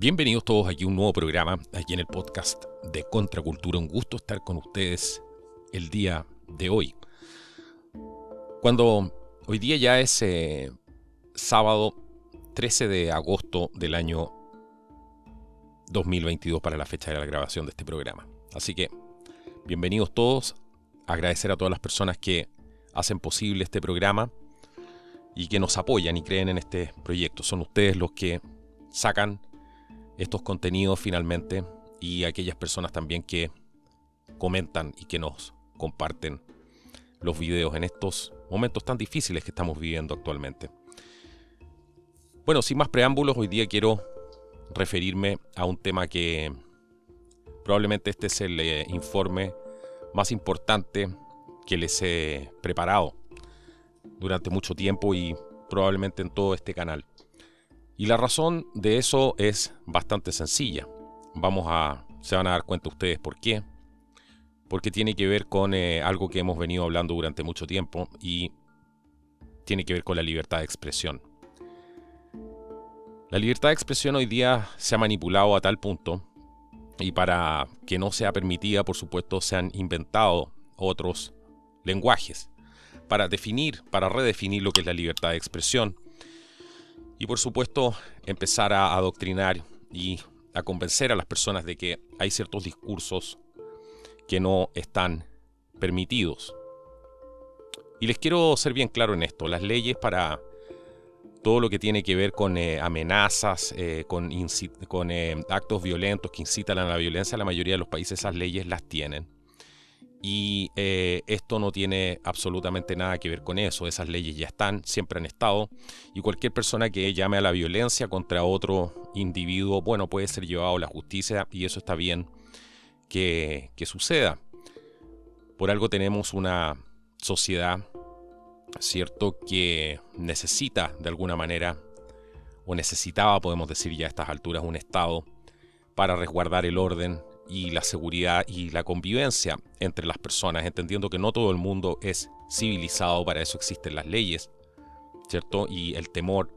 Bienvenidos todos aquí a un nuevo programa, aquí en el podcast de Contracultura. Un gusto estar con ustedes el día de hoy. Cuando hoy día ya es sábado 13 de agosto del año 2022 para la fecha de la grabación de este programa. Así que, bienvenidos todos. Agradecer a todas las personas que hacen posible este programa y que nos apoyan y creen en este proyecto. Son ustedes los que sacan estos contenidos finalmente, y aquellas personas también que comentan y que nos comparten los videos en estos momentos tan difíciles que estamos viviendo actualmente. Bueno, sin más preámbulos, hoy día quiero referirme a un tema que probablemente este es el informe más importante que les he preparado durante mucho tiempo y probablemente en todo este canal. Y la razón de eso es bastante sencilla. Se van a dar cuenta ustedes por qué. Porque tiene que ver con algo que hemos venido hablando durante mucho tiempo y tiene que ver con la libertad de expresión. La libertad de expresión hoy día se ha manipulado a tal punto, y para que no sea permitida, por supuesto, se han inventado otros lenguajes para redefinir lo que es la libertad de expresión. Y por supuesto, empezar a adoctrinar y a convencer a las personas de que hay ciertos discursos que no están permitidos. Y les quiero ser bien claro en esto. Las leyes para todo lo que tiene que ver con amenazas, con actos violentos que incitan a la violencia, la mayoría de los países esas leyes las tienen. Y esto no tiene absolutamente nada que ver con eso. Esas leyes ya están, siempre han estado. Y cualquier persona que llame a la violencia contra otro individuo, bueno, puede ser llevado a la justicia, y eso está bien que suceda. Por algo tenemos una sociedad, ¿cierto?, que necesita de alguna manera, o necesitaba, podemos decir ya a estas alturas, un Estado para resguardar el orden y la seguridad y la convivencia entre las personas, entendiendo que no todo el mundo es civilizado. Para eso existen las leyes, ¿cierto? Y el temor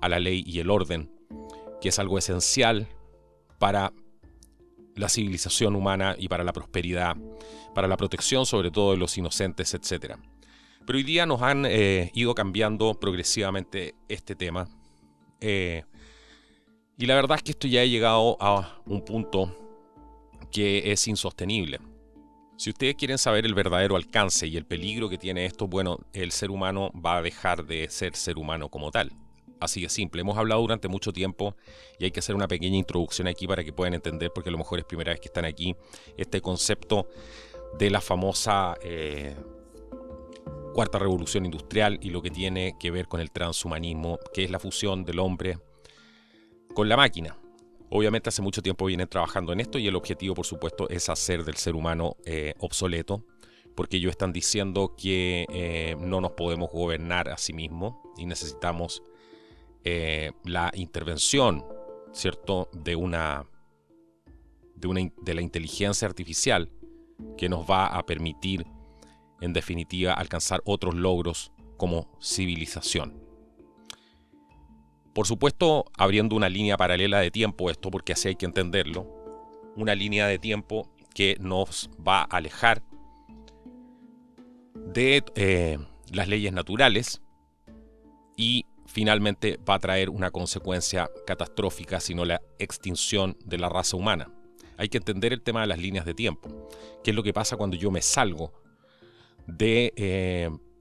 a la ley y el orden, que es algo esencial para la civilización humana y para la prosperidad, para la protección sobre todo de los inocentes, etc. Pero hoy día nos han ido cambiando progresivamente este tema, y la verdad es que esto ya ha llegado a un punto que es insostenible. Si ustedes quieren saber el verdadero alcance y el peligro que tiene esto, bueno, el ser humano va a dejar de ser ser humano como tal. Así de simple. Hemos hablado durante mucho tiempo y hay que hacer una pequeña introducción aquí para que puedan entender, porque a lo mejor es primera vez que están aquí, este concepto de la famosa cuarta revolución industrial y lo que tiene que ver con el transhumanismo, que es la fusión del hombre con la máquina. Obviamente hace mucho tiempo vienen trabajando en esto, y el objetivo, por supuesto, es hacer del ser humano obsoleto, porque ellos están diciendo que no nos podemos gobernar a sí mismos y necesitamos la intervención, ¿cierto?, de la inteligencia artificial, que nos va a permitir, en definitiva, alcanzar otros logros como civilización. Por supuesto, abriendo una línea paralela de tiempo, esto porque así hay que entenderlo, una línea de tiempo que nos va a alejar de las leyes naturales y finalmente va a traer una consecuencia catastrófica, sino la extinción de la raza humana. Hay que entender el tema de las líneas de tiempo. ¿Qué es lo que pasa cuando yo me salgo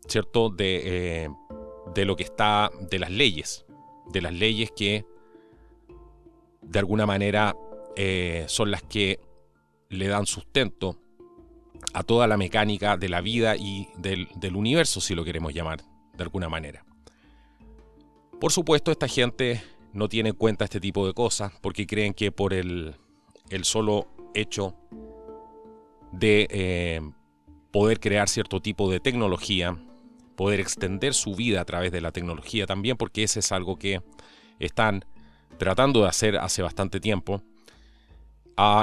¿cierto?, de lo que está, de las leyes que de alguna manera son las que le dan sustento a toda la mecánica de la vida y del universo, si lo queremos llamar de alguna manera? Por supuesto, esta gente no tiene en cuenta este tipo de cosas porque creen que por el solo hecho de poder crear cierto tipo de tecnología, poder extender su vida a través de la tecnología también, porque ese es algo que están tratando de hacer hace bastante tiempo.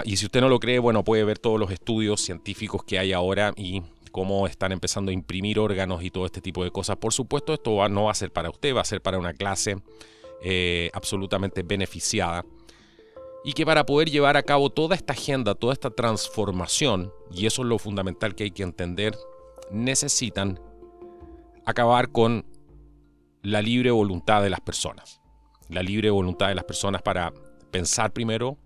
Y si usted no lo cree, bueno, puede ver todos los estudios científicos que hay ahora y cómo están empezando a imprimir órganos y todo este tipo de cosas. Por supuesto, esto no va a ser para usted, va a ser para una clase absolutamente beneficiada y que para poder llevar a cabo toda esta agenda, toda esta transformación, y eso es lo fundamental que hay que entender, necesitan acabar con la libre voluntad de las personas. La libre voluntad de las personas para pensar primero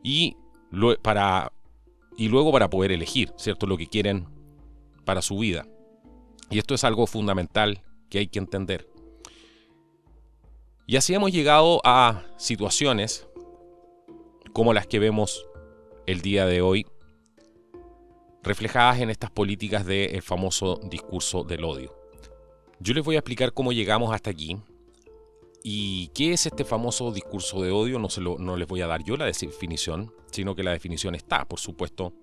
y luego para poder elegir, ¿cierto?, lo que quieren para su vida. Y esto es algo fundamental que hay que entender. Y así hemos llegado a situaciones como las que vemos el día de hoy, reflejadas en estas políticas del famoso discurso del odio. Yo les voy a explicar cómo llegamos hasta aquí y qué es este famoso discurso de odio. No les voy a dar yo la definición, sino que la definición está, por supuesto,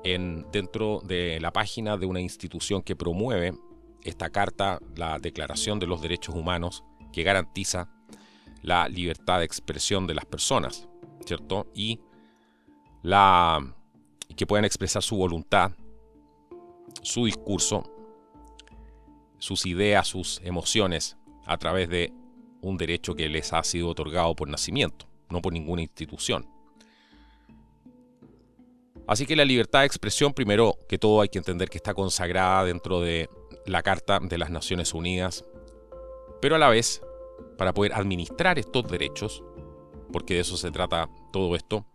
dentro de la página de una institución que promueve esta carta, la Declaración de los Derechos Humanos, que garantiza la libertad de expresión de las personas, ¿cierto? Y que puedan expresar su voluntad, su discurso, sus ideas, sus emociones a través de un derecho que les ha sido otorgado por nacimiento, no por ninguna institución. Así que la libertad de expresión, primero que todo, hay que entender que está consagrada dentro de la Carta de las Naciones Unidas, pero a la vez, para poder administrar estos derechos, porque de eso se trata todo esto,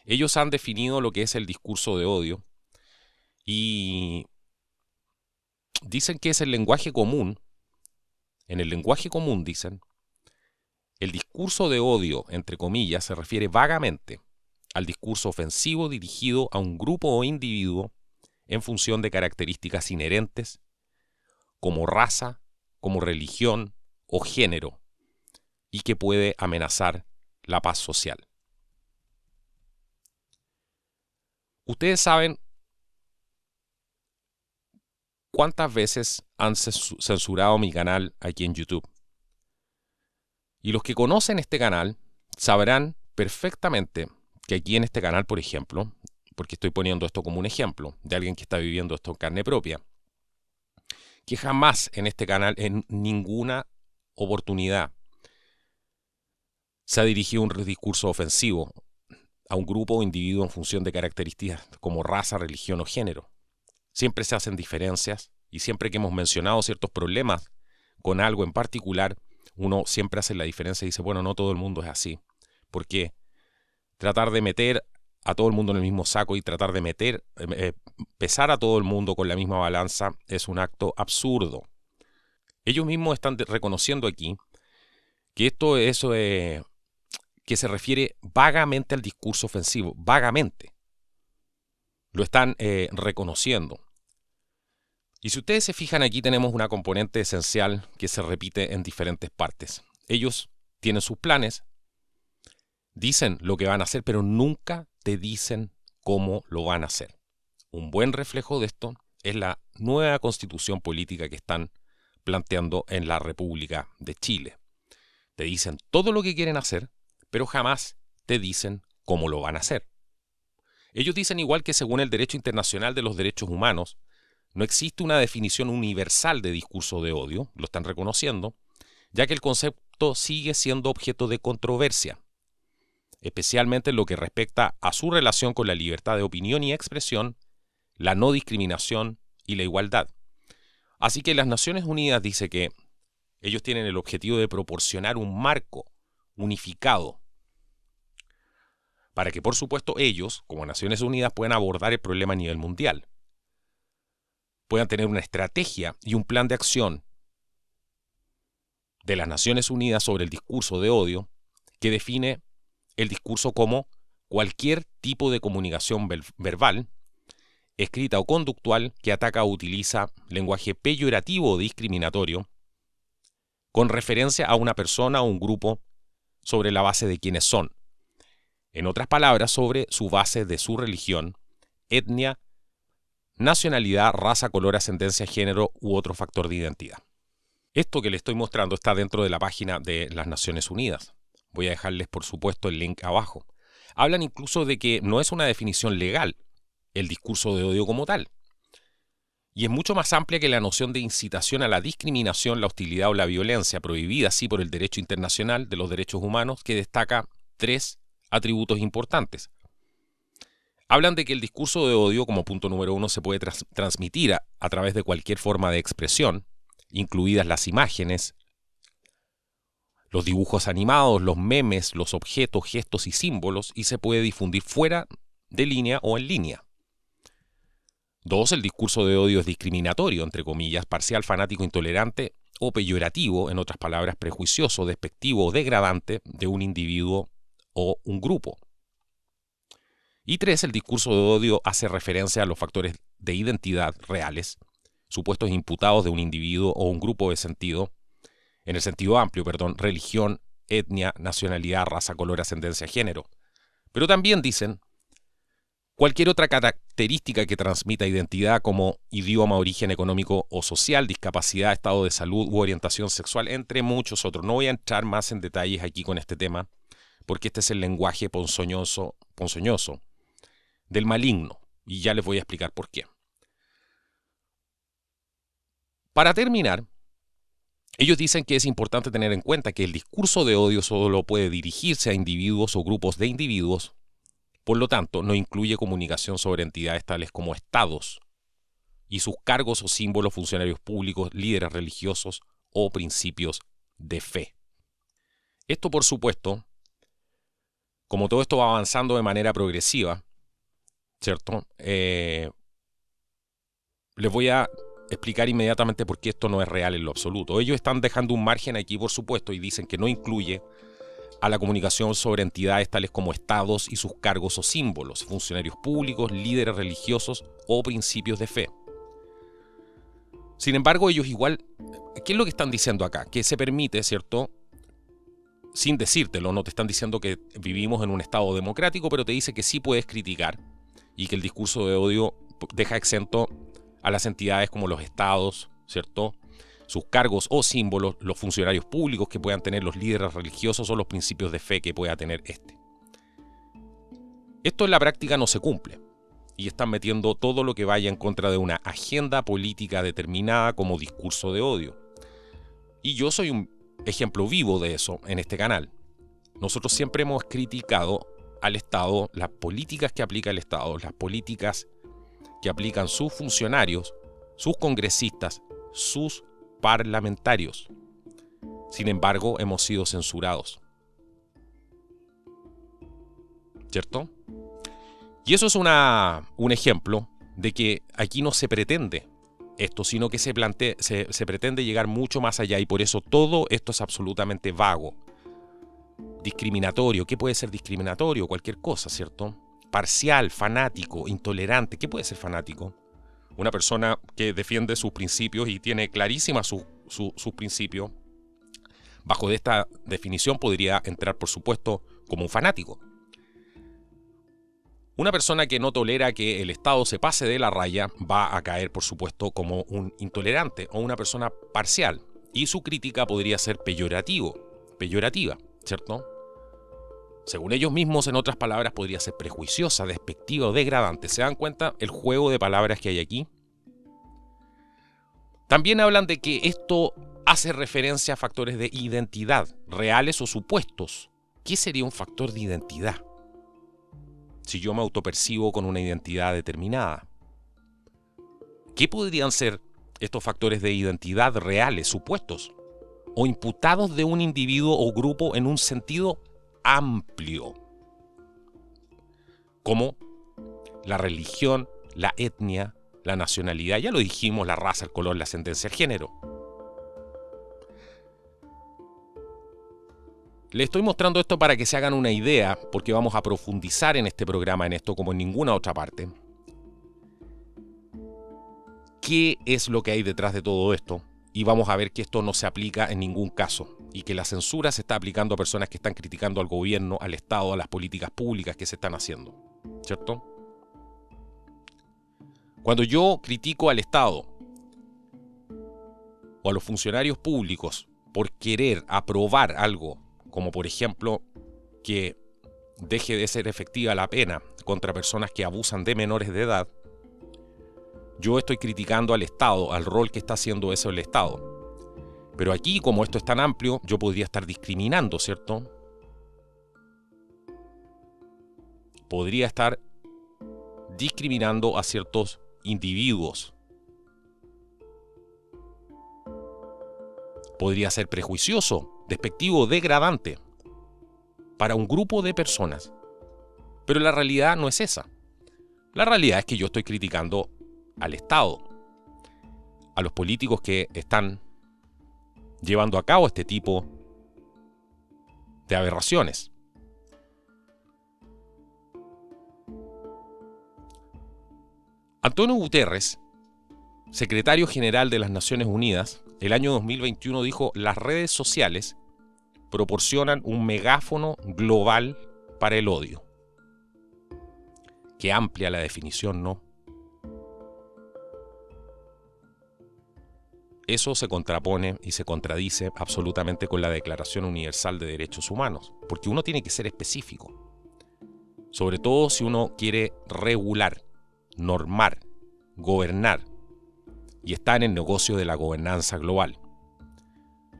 ellos han definido lo que es el discurso de odio y dicen que es el lenguaje común. En el lenguaje común, dicen, el discurso de odio, entre comillas, se refiere vagamente al discurso ofensivo dirigido a un grupo o individuo en función de características inherentes como raza, como religión o género, y que puede amenazar la paz social. Ustedes saben cuántas veces han censurado mi canal aquí en YouTube. Y los que conocen este canal sabrán perfectamente que aquí en este canal, por ejemplo, porque estoy poniendo esto como un ejemplo de alguien que está viviendo esto en carne propia, que jamás en este canal, en ninguna oportunidad, se ha dirigido un discurso ofensivo a un grupo o individuo en función de características como raza, religión o género. Siempre se hacen diferencias y siempre que hemos mencionado ciertos problemas con algo en particular, uno siempre hace la diferencia y dice, bueno, no todo el mundo es así. Porque tratar de meter a todo el mundo en el mismo saco y tratar de pesar a todo el mundo con la misma balanza es un acto absurdo. Ellos mismos están reconociendo aquí que esto es que se refiere vagamente al discurso ofensivo, vagamente. Lo están reconociendo. Y si ustedes se fijan, aquí tenemos una componente esencial que se repite en diferentes partes. Ellos tienen sus planes, dicen lo que van a hacer, pero nunca te dicen cómo lo van a hacer. Un buen reflejo de esto es la nueva constitución política que están planteando en la República de Chile. Te dicen todo lo que quieren hacer, pero jamás te dicen cómo lo van a hacer. Ellos dicen igual que según el derecho internacional de los derechos humanos, no existe una definición universal de discurso de odio, lo están reconociendo, ya que el concepto sigue siendo objeto de controversia, especialmente en lo que respecta a su relación con la libertad de opinión y expresión, la no discriminación y la igualdad. Así que las Naciones Unidas dice que ellos tienen el objetivo de proporcionar un marco unificado para que, por supuesto, ellos, como Naciones Unidas, puedan abordar el problema a nivel mundial. Puedan tener una estrategia y un plan de acción de las Naciones Unidas sobre el discurso de odio que define el discurso como cualquier tipo de comunicación verbal, escrita o conductual que ataca o utiliza lenguaje peyorativo o discriminatorio con referencia a una persona o un grupo sobre la base de quiénes son. En otras palabras, sobre su base de su religión, etnia, nacionalidad, raza, color, ascendencia, género u otro factor de identidad. Esto que les estoy mostrando está dentro de la página de las Naciones Unidas. Voy a dejarles, por supuesto, el link abajo. Hablan incluso de que no es una definición legal el discurso de odio como tal. Y es mucho más amplia que la noción de incitación a la discriminación, la hostilidad o la violencia, prohibida así por el derecho internacional de los derechos humanos, que destaca 3 atributos importantes. Hablan de que el discurso de odio, como punto número 1, se puede transmitir a través de cualquier forma de expresión, incluidas las imágenes, los dibujos animados, los memes, los objetos, gestos y símbolos, y se puede difundir fuera de línea o en línea. 2. El discurso de odio es discriminatorio, entre comillas, parcial, fanático, intolerante o peyorativo, en otras palabras, prejuicioso, despectivo o degradante de un individuo o un grupo. Y 3. El discurso de odio hace referencia a los factores de identidad reales, supuestos imputados de un individuo o un grupo de sentido, en el sentido amplio, religión, etnia, nacionalidad, raza, color, ascendencia, género. Pero también dicen cualquier otra característica que transmita identidad como idioma, origen económico o social, discapacidad, estado de salud u orientación sexual, entre muchos otros. No voy a entrar más en detalles aquí con este tema, porque este es el lenguaje ponzoñoso del maligno, y ya les voy a explicar por qué. Para terminar, ellos dicen que es importante tener en cuenta que el discurso de odio solo puede dirigirse a individuos o grupos de individuos, por lo tanto, no incluye comunicación sobre entidades tales como estados y sus cargos o símbolos, funcionarios públicos, líderes religiosos o principios de fe. Esto, por supuesto, como todo esto va avanzando de manera progresiva, ¿cierto? Les voy a explicar inmediatamente por qué esto no es real en lo absoluto. Ellos están dejando un margen aquí, por supuesto, y dicen que no incluye a la comunicación sobre entidades tales como estados y sus cargos o símbolos, funcionarios públicos, líderes religiosos o principios de fe. Sin embargo, ellos igual, ¿qué es lo que están diciendo acá? Que se permite, ¿cierto? Sin decírtelo, no te están diciendo que vivimos en un estado democrático, pero te dice que sí puedes criticar y que el discurso de odio deja exento a las entidades como los estados, ¿cierto? Sus cargos o símbolos, los funcionarios públicos que puedan tener, los líderes religiosos o los principios de fe que pueda tener este. Esto en la práctica no se cumple y están metiendo todo lo que vaya en contra de una agenda política determinada como discurso de odio. Y yo soy un ejemplo vivo de eso en este canal. Nosotros siempre hemos criticado al Estado, las políticas que aplica el Estado, las políticas que aplican sus funcionarios, sus congresistas, sus parlamentarios. Sin embargo, hemos sido censurados. ¿Cierto? Y eso es un ejemplo de que aquí no se pretende esto, sino que se pretende llegar mucho más allá, y por eso todo esto es absolutamente vago. Discriminatorio, ¿qué puede ser discriminatorio? Cualquier cosa, ¿cierto? Parcial, fanático, intolerante, ¿qué puede ser fanático? Una persona que defiende sus principios y tiene clarísimas sus principios, bajo de esta definición podría entrar, por supuesto, como un fanático. Una persona que no tolera que el Estado se pase de la raya va a caer, por supuesto, como un intolerante o una persona parcial. Y su crítica podría ser peyorativa, ¿cierto? Según ellos mismos, en otras palabras, podría ser prejuiciosa, despectiva o degradante. ¿Se dan cuenta el juego de palabras que hay aquí? También hablan de que esto hace referencia a factores de identidad, reales o supuestos. ¿Qué sería un factor de identidad? Si yo me autopercibo con una identidad determinada. ¿Qué podrían ser estos factores de identidad reales, supuestos o imputados de un individuo o grupo en un sentido amplio? Como la religión, la etnia, la nacionalidad, ya lo dijimos, la raza, el color, la ascendencia, el género. Les estoy mostrando esto para que se hagan una idea, porque vamos a profundizar en este programa, en esto como en ninguna otra parte. ¿Qué es lo que hay detrás de todo esto? Y vamos a ver que esto no se aplica en ningún caso y que la censura se está aplicando a personas que están criticando al gobierno, al Estado, a las políticas públicas que se están haciendo, ¿cierto? Cuando yo critico al Estado o a los funcionarios públicos por querer aprobar algo, como por ejemplo que deje de ser efectiva la pena contra personas que abusan de menores de edad, yo estoy criticando al Estado, al rol que está haciendo eso el Estado. Pero aquí, como esto es tan amplio, yo podría estar discriminando, ¿cierto? podría estar discriminando a ciertos individuos. Podría ser prejuicioso, despectivo, degradante para un grupo de personas. Pero la realidad no es esa. La realidad es que yo estoy criticando al Estado, a los políticos que están llevando a cabo este tipo de aberraciones. Antonio Guterres, secretario general de las Naciones Unidas, el año 2021 dijo: las redes sociales proporcionan un megáfono global para el odio. Qué amplia la definición, ¿no? Eso se contrapone y se contradice absolutamente con la Declaración Universal de Derechos Humanos, porque uno tiene que ser específico, sobre todo si uno quiere regular, normar, gobernar, y está en el negocio de la gobernanza global.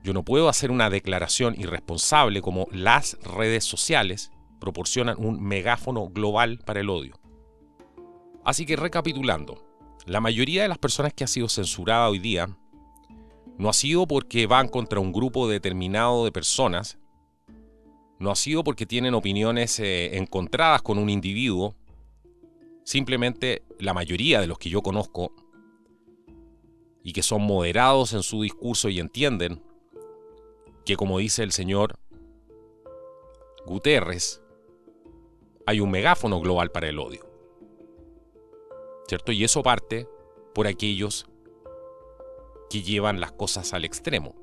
Yo no puedo hacer una declaración irresponsable como las redes sociales proporcionan un megáfono global para el odio. Así que, recapitulando, la mayoría de las personas que ha sido censurada hoy día no ha sido porque van contra un grupo determinado de personas, no ha sido porque tienen opiniones encontradas con un individuo. Simplemente la mayoría de los que yo conozco y que son moderados en su discurso y entienden que, como dice el señor Guterres, hay un megáfono global para el odio, ¿cierto? Y eso parte por aquellos que llevan las cosas al extremo.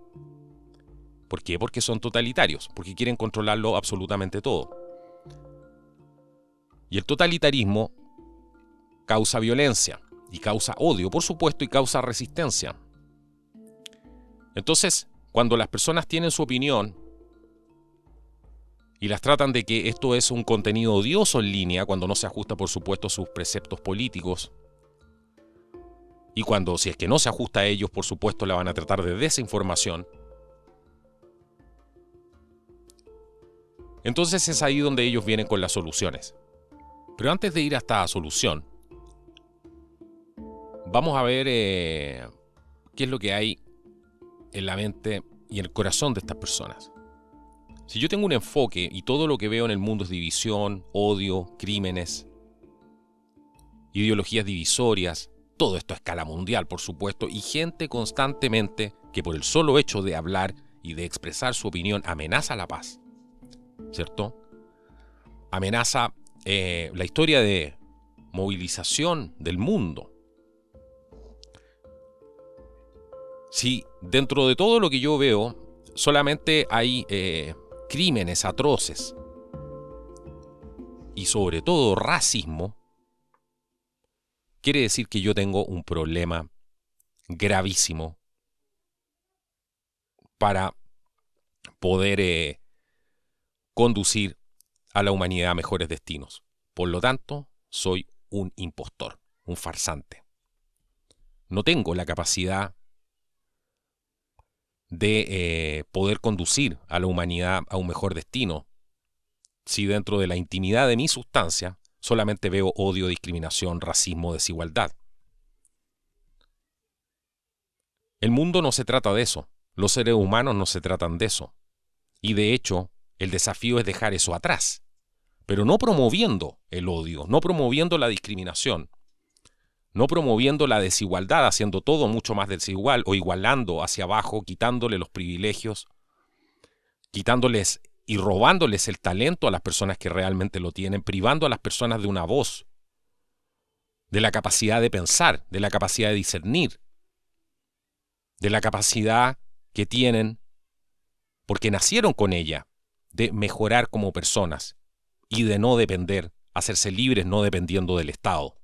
¿Por qué? Porque son totalitarios, porque quieren controlarlo absolutamente todo. Y el totalitarismo causa violencia y causa odio, por supuesto, y causa resistencia. Entonces, cuando las personas tienen su opinión y las tratan de que esto es un contenido odioso en línea, cuando no se ajusta, por supuesto, a sus preceptos políticos, y cuando, si es que no se ajusta a ellos, por supuesto, la van a tratar de desinformación, entonces es ahí donde ellos vienen con las soluciones. Pero antes de ir a esta solución, vamos a ver qué es lo que hay en la mente y en el corazón de estas personas. Si yo tengo un enfoque y todo lo que veo en el mundo es división, odio, crímenes, ideologías divisorias, todo esto a escala mundial, por supuesto, y gente constantemente que por el solo hecho de hablar y de expresar su opinión amenaza la paz, ¿cierto? Amenaza la historia de movilización del mundo. Si dentro de todo lo que yo veo solamente hay crímenes atroces y sobre todo racismo, quiere decir que yo tengo un problema gravísimo para poder conducir a la humanidad a mejores destinos. Por lo tanto, soy un impostor, un farsante. No tengo la capacidad de poder conducir a la humanidad a un mejor destino si dentro de la intimidad de mi sustancia solamente veo odio, discriminación, racismo, desigualdad. El mundo no se trata de eso. Los seres humanos no se tratan de eso. Y de hecho, el desafío es dejar eso atrás. Pero no promoviendo el odio, no promoviendo la discriminación, no promoviendo la desigualdad, haciendo todo mucho más desigual o igualando hacia abajo, quitándole los privilegios, quitándoles y robándoles el talento a las personas que realmente lo tienen, privando a las personas de una voz, de la capacidad de pensar, de la capacidad de discernir, de la capacidad que tienen, porque nacieron con ella, de mejorar como personas y de no depender, hacerse libres no dependiendo del Estado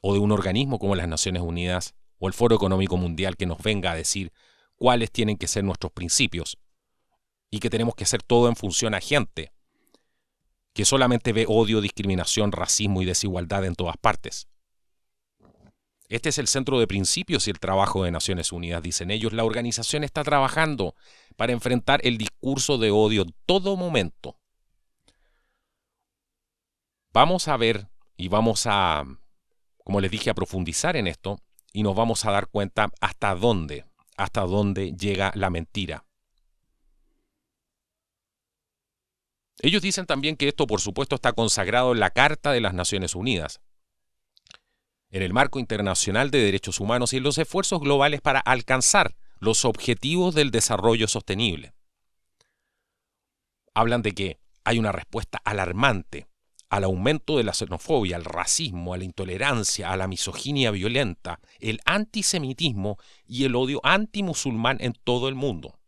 o de un organismo como las Naciones Unidas o el Foro Económico Mundial que nos venga a decir cuáles tienen que ser nuestros principios y que tenemos que hacer todo en función a gente que solamente ve odio, discriminación, racismo y desigualdad en todas partes. Este es el centro de principios y el trabajo de Naciones Unidas, dicen ellos. La organización está trabajando para enfrentar el discurso de odio en todo momento. Vamos a ver y vamos a, como les dije, a profundizar en esto y nos vamos a dar cuenta hasta dónde llega la mentira. Ellos dicen también que esto, por supuesto, está consagrado en la Carta de las Naciones Unidas, en el marco internacional de derechos humanos y en los esfuerzos globales para alcanzar los objetivos del desarrollo sostenible. Hablan de que hay una respuesta alarmante al aumento de la xenofobia, al racismo, a la intolerancia, a la misoginia violenta, el antisemitismo y el odio antimusulmán en todo el mundo.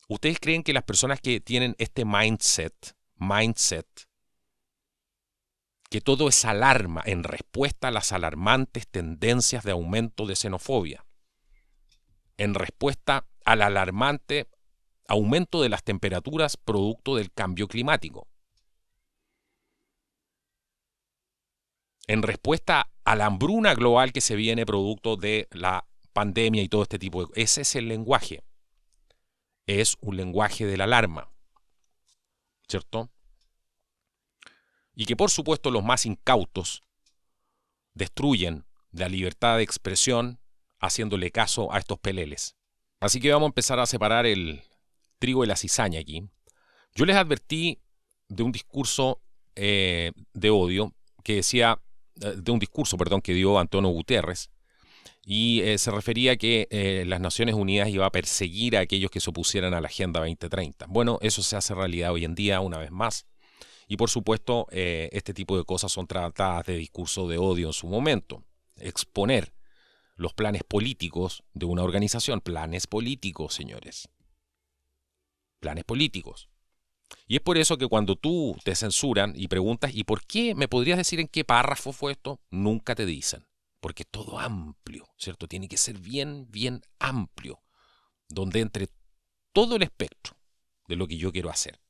¿Ustedes creen que las personas que tienen este mindset, que todo es alarma en respuesta a las alarmantes tendencias de aumento de xenofobia, en respuesta al alarmante aumento de las temperaturas producto del cambio climático, en respuesta a la hambruna global que se viene producto de la pandemia y todo este tipo de... Ese es el lenguaje. Es un lenguaje de la alarma, ¿cierto? Y que por supuesto los más incautos destruyen la libertad de expresión haciéndole caso a estos peleles. Así que vamos a empezar a separar el trigo de la cizaña aquí. Yo les advertí de un discurso de odio que decía, de un discurso, perdón, que dio Antonio Guterres, y se refería a que las Naciones Unidas iba a perseguir a aquellos que se opusieran a la Agenda 2030. Bueno, eso se hace realidad hoy en día, una vez más. Y por supuesto, este tipo de cosas son tratadas de discurso de odio en su momento. Exponer los planes políticos de una organización. Planes políticos, señores. Planes políticos. Y es por eso que cuando tú te censuran y preguntas, ¿y por qué? ¿Me podrías decir en qué párrafo fue esto? Nunca te dicen. Porque es todo amplio, ¿cierto? Tiene que ser bien, bien amplio. Donde entre todo el espectro de lo que yo quiero hacer,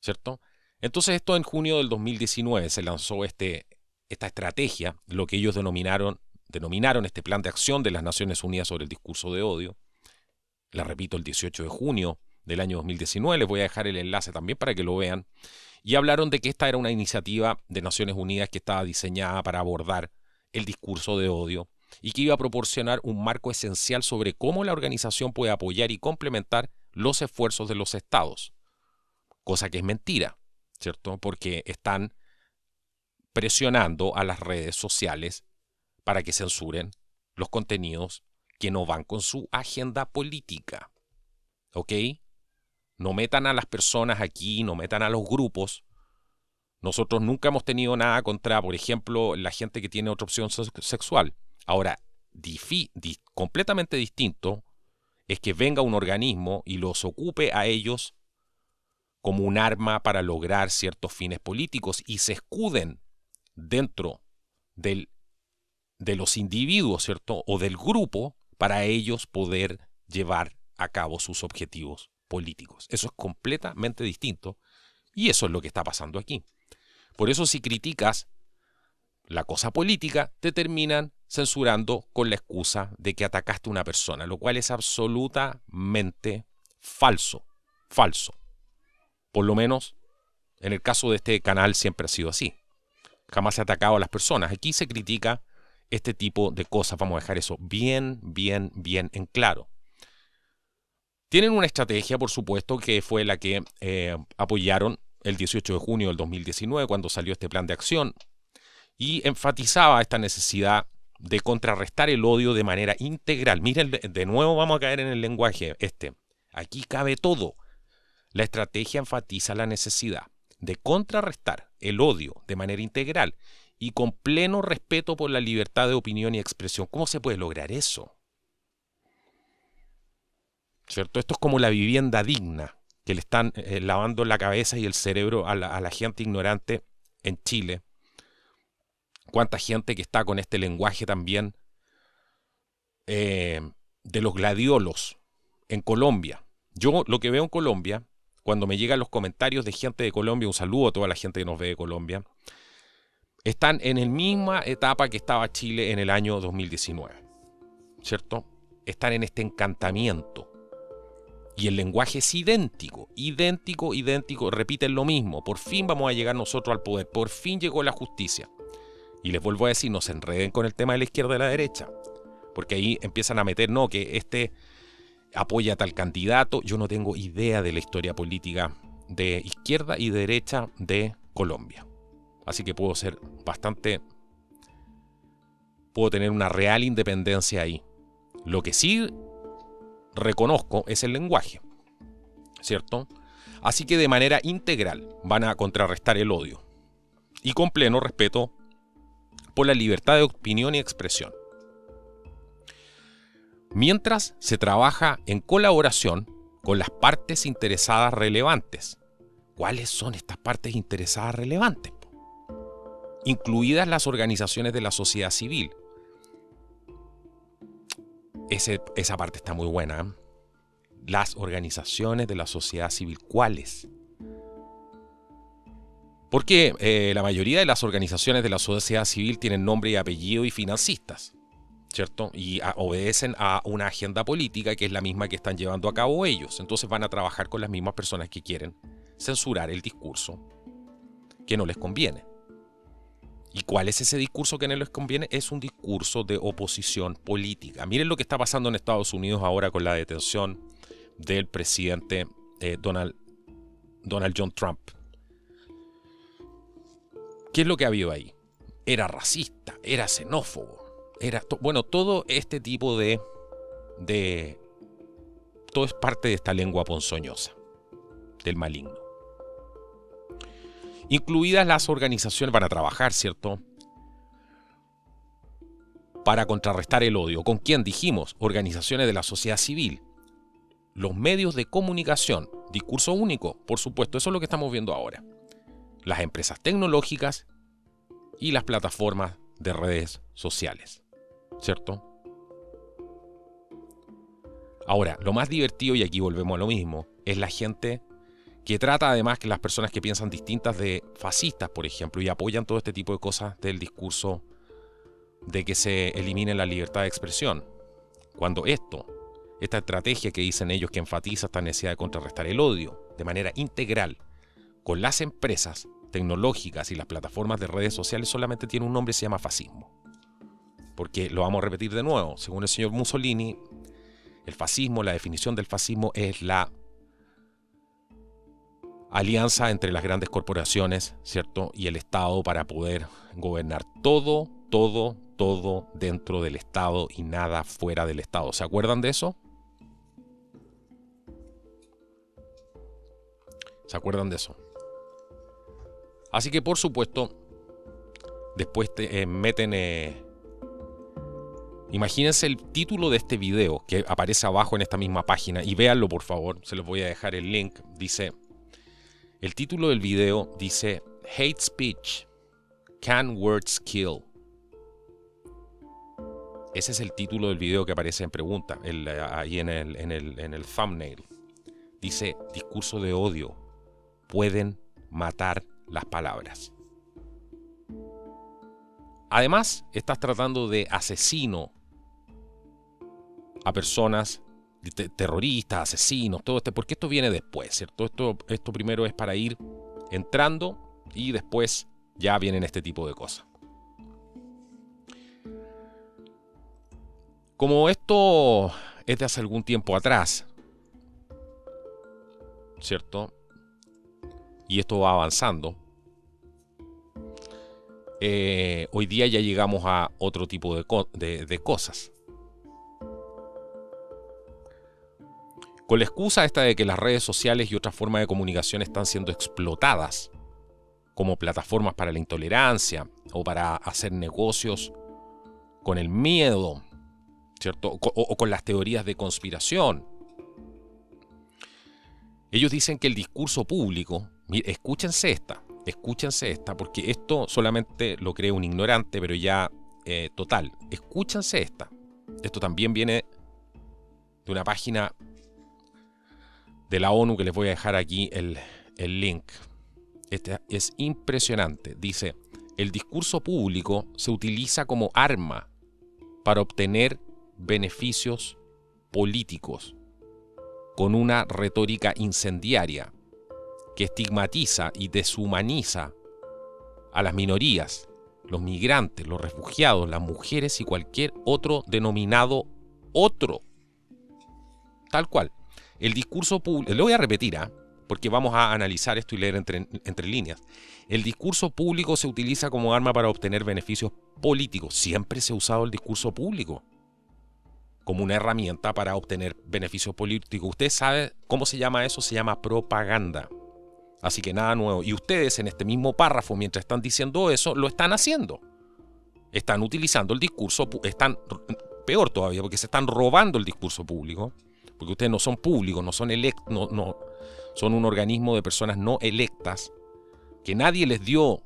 ¿cierto? Entonces esto en junio del 2019 se lanzó esta estrategia, lo que ellos denominaron este plan de acción de las Naciones Unidas sobre el discurso de odio. La repito, el 18 de junio del año 2019, les voy a dejar el enlace también para que lo vean. Y hablaron de que esta era una iniciativa de Naciones Unidas que estaba diseñada para abordar el discurso de odio y que iba a proporcionar un marco esencial sobre cómo la organización puede apoyar y complementar los esfuerzos de los estados. Cosa que es mentira, ¿cierto? Porque están presionando a las redes sociales para que censuren los contenidos que no van con su agenda política. ¿Ok? No metan a las personas aquí, no metan a los grupos. Nosotros nunca hemos tenido nada contra, por ejemplo, la gente que tiene otra opción sexual. Ahora, completamente distinto es que venga un organismo y los ocupe a ellos como un arma para lograr ciertos fines políticos y se escuden dentro de los individuos, ¿cierto? O del grupo para ellos poder llevar a cabo sus objetivos políticos. Eso es completamente distinto y eso es lo que está pasando aquí. Por eso si criticas la cosa política, te terminan censurando con la excusa de que atacaste a una persona, lo cual es absolutamente falso. Falso. Por lo menos en el caso de este canal siempre ha sido así. Jamás se ha atacado a las personas. Aquí se critica este tipo de cosas. Vamos a dejar eso bien, bien, bien en claro. Tienen una estrategia, por supuesto, que fue la que apoyaron el 18 de junio del 2019, cuando salió este plan de acción, y enfatizaba esta necesidad de contrarrestar el odio de manera integral. Miren, de nuevo vamos a caer en el lenguaje este. Aquí cabe todo. La estrategia enfatiza la necesidad de contrarrestar el odio de manera integral y con pleno respeto por la libertad de opinión y expresión. ¿Cómo se puede lograr eso? ¿Cierto? Esto es como la vivienda digna, que le están lavando la cabeza y el cerebro a la gente ignorante en Chile. Cuánta gente que está con este lenguaje también de los gladiolos en Colombia. Yo lo que veo en Colombia, cuando me llegan los comentarios de gente de Colombia, un saludo a toda la gente que nos ve de Colombia, están en la misma etapa que estaba Chile en el año 2019, ¿cierto? Están en este encantamiento Y el lenguaje es idéntico, idéntico, idéntico, repiten lo mismo. Por fin vamos a llegar nosotros al poder, por fin llegó la justicia. Y les vuelvo a decir, no se enreden con el tema de la izquierda y la derecha, porque ahí empiezan a meter, no, que este apoya a tal candidato. Yo no tengo idea de la historia política de izquierda y de derecha de Colombia. Así que puedo tener una real independencia ahí. Lo que sí reconozco es el lenguaje, ¿cierto? Así que de manera integral van a contrarrestar el odio y con pleno respeto por la libertad de opinión y expresión. Mientras se trabaja en colaboración con las partes interesadas relevantes. ¿Cuáles son estas partes interesadas relevantes? Incluidas las organizaciones de la sociedad civil. Esa parte está muy buena, ¿eh? Las organizaciones de la sociedad civil, ¿cuáles? Porque la mayoría de las organizaciones de la sociedad civil tienen nombre y apellido y financistas, ¿cierto? Y obedecen a una agenda política que es la misma que están llevando a cabo ellos. Entonces van a trabajar con las mismas personas que quieren censurar el discurso que no les conviene. ¿Y cuál es ese discurso que no les conviene? Es un discurso de oposición política. Miren lo que está pasando en Estados Unidos ahora con la detención del presidente Donald John Trump. ¿Qué es lo que ha habido ahí? Era racista, era xenófobo, todo este tipo todo es parte de esta lengua ponzoñosa del maligno. Incluidas las organizaciones, van a trabajar, ¿cierto?, para contrarrestar el odio. ¿Con quién? Dijimos, organizaciones de la sociedad civil, los medios de comunicación, discurso único, por supuesto, eso es lo que estamos viendo ahora. Las empresas tecnológicas y las plataformas de redes sociales, ¿cierto? Ahora, lo más divertido, y aquí volvemos a lo mismo, es la gente que trata además que las personas que piensan distintas de fascistas, por ejemplo, y apoyan todo este tipo de cosas del discurso de que se elimine la libertad de expresión. Cuando esta estrategia que dicen ellos que enfatiza esta necesidad de contrarrestar el odio de manera integral con las empresas tecnológicas y las plataformas de redes sociales solamente tiene un nombre y se llama fascismo. Porque lo vamos a repetir de nuevo, según el señor Mussolini, el fascismo, la definición del fascismo es la alianza entre las grandes corporaciones, ¿cierto?, y el Estado para poder gobernar todo dentro del Estado y nada fuera del Estado. ¿Se acuerdan de eso? ¿Se acuerdan de eso? Así que, por supuesto, después meten... imagínense el título de este video que aparece abajo en esta misma página y véanlo, por favor. Se los voy a dejar el link. El título del video dice Hate Speech, Can Words Kill? Ese es el título del video que aparece en pregunta, ahí en el thumbnail. Dice, discurso de odio, pueden matar las palabras. Además, estás tratando de asesino a personas, terroristas, asesinos, todo porque esto viene después, ¿cierto? Esto primero es para ir entrando y después ya vienen este tipo de cosas. Como esto es de hace algún tiempo atrás, ¿cierto? Y esto va avanzando. Hoy día ya llegamos a otro tipo de cosas. Con la excusa esta de que las redes sociales y otras formas de comunicación están siendo explotadas como plataformas para la intolerancia o para hacer negocios con el miedo, ¿cierto? O con las teorías de conspiración. Ellos dicen que el discurso público, mire, escúchense esta, porque esto solamente lo cree un ignorante, pero ya total. Escúchense esta. Esto también viene de una página de la ONU que les voy a dejar aquí el link. Este es impresionante. Dice, el discurso público se utiliza como arma para obtener beneficios políticos con una retórica incendiaria que estigmatiza y deshumaniza a las minorías, los migrantes, los refugiados, las mujeres y cualquier otro denominado otro. Tal cual. El discurso público, lo voy a repetir, porque vamos a analizar esto y leer entre líneas. El discurso público se utiliza como arma para obtener beneficios políticos. Siempre se ha usado el discurso público como una herramienta para obtener beneficios políticos. Usted sabe cómo se llama eso, se llama propaganda. Así que nada nuevo. Y ustedes en este mismo párrafo, mientras están diciendo eso, lo están haciendo. Están utilizando el discurso, están, peor todavía, porque se están robando el discurso público, porque ustedes no son públicos, no son electos, no, son un organismo de personas no electas, que nadie les dio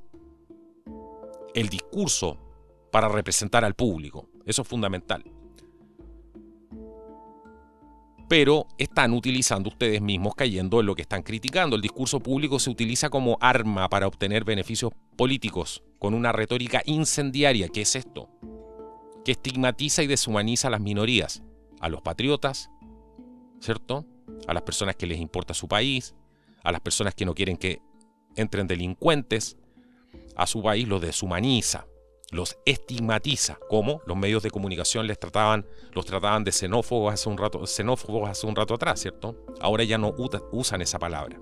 el discurso para representar al público. Eso es fundamental. Pero están utilizando ustedes mismos, cayendo en lo que están criticando. El discurso público se utiliza como arma para obtener beneficios políticos, con una retórica incendiaria. ¿Qué es esto? Que estigmatiza y deshumaniza a las minorías, a los patriotas, ¿cierto? A las personas que les importa su país, a las personas que no quieren que entren delincuentes a su país, los deshumaniza, los estigmatiza, como los medios de comunicación los trataban de xenófobos hace un rato atrás, ¿cierto? Ahora ya no usan esa palabra.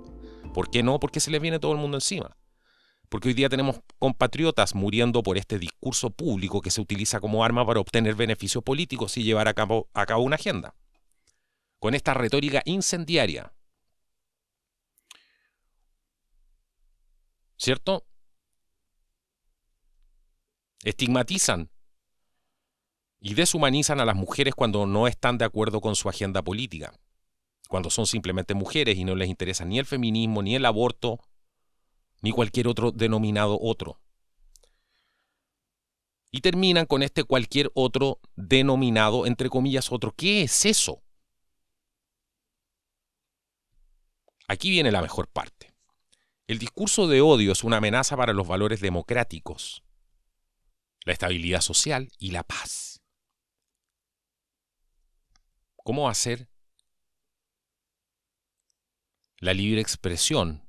¿Por qué no? Porque se les viene todo el mundo encima. Porque hoy día tenemos compatriotas muriendo por este discurso público que se utiliza como arma para obtener beneficios políticos y llevar a cabo una agenda. Con esta retórica incendiaria, ¿cierto? Estigmatizan y deshumanizan a las mujeres cuando no están de acuerdo con su agenda política, cuando son simplemente mujeres y no les interesa ni el feminismo, ni el aborto, ni cualquier otro denominado otro. Y terminan con este cualquier otro denominado, entre comillas, otro. ¿Qué es eso? Aquí viene la mejor parte. El discurso de odio es una amenaza para los valores democráticos, la estabilidad social y la paz. ¿Cómo va a ser la libre expresión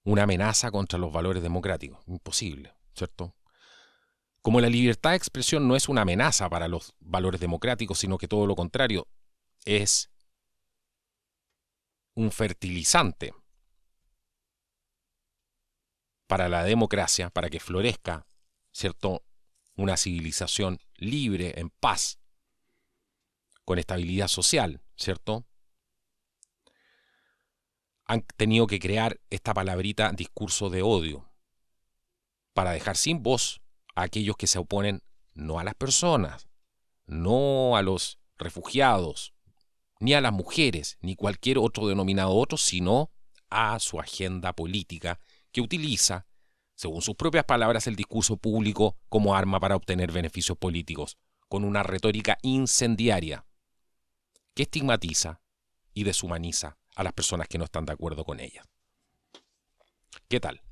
una amenaza contra los valores democráticos? Imposible, ¿cierto? Como la libertad de expresión no es una amenaza para los valores democráticos, sino que todo lo contrario, es un fertilizante para la democracia, para que florezca, ¿cierto?, una civilización libre, en paz, con estabilidad social, ¿cierto? Han tenido que crear esta palabrita discurso de odio para dejar sin voz a aquellos que se oponen no a las personas, no a los refugiados, ni a las mujeres, ni cualquier otro denominado otro, sino a su agenda política que utiliza, según sus propias palabras, el discurso público como arma para obtener beneficios políticos, con una retórica incendiaria que estigmatiza y deshumaniza a las personas que no están de acuerdo con ella. ¿Qué tal?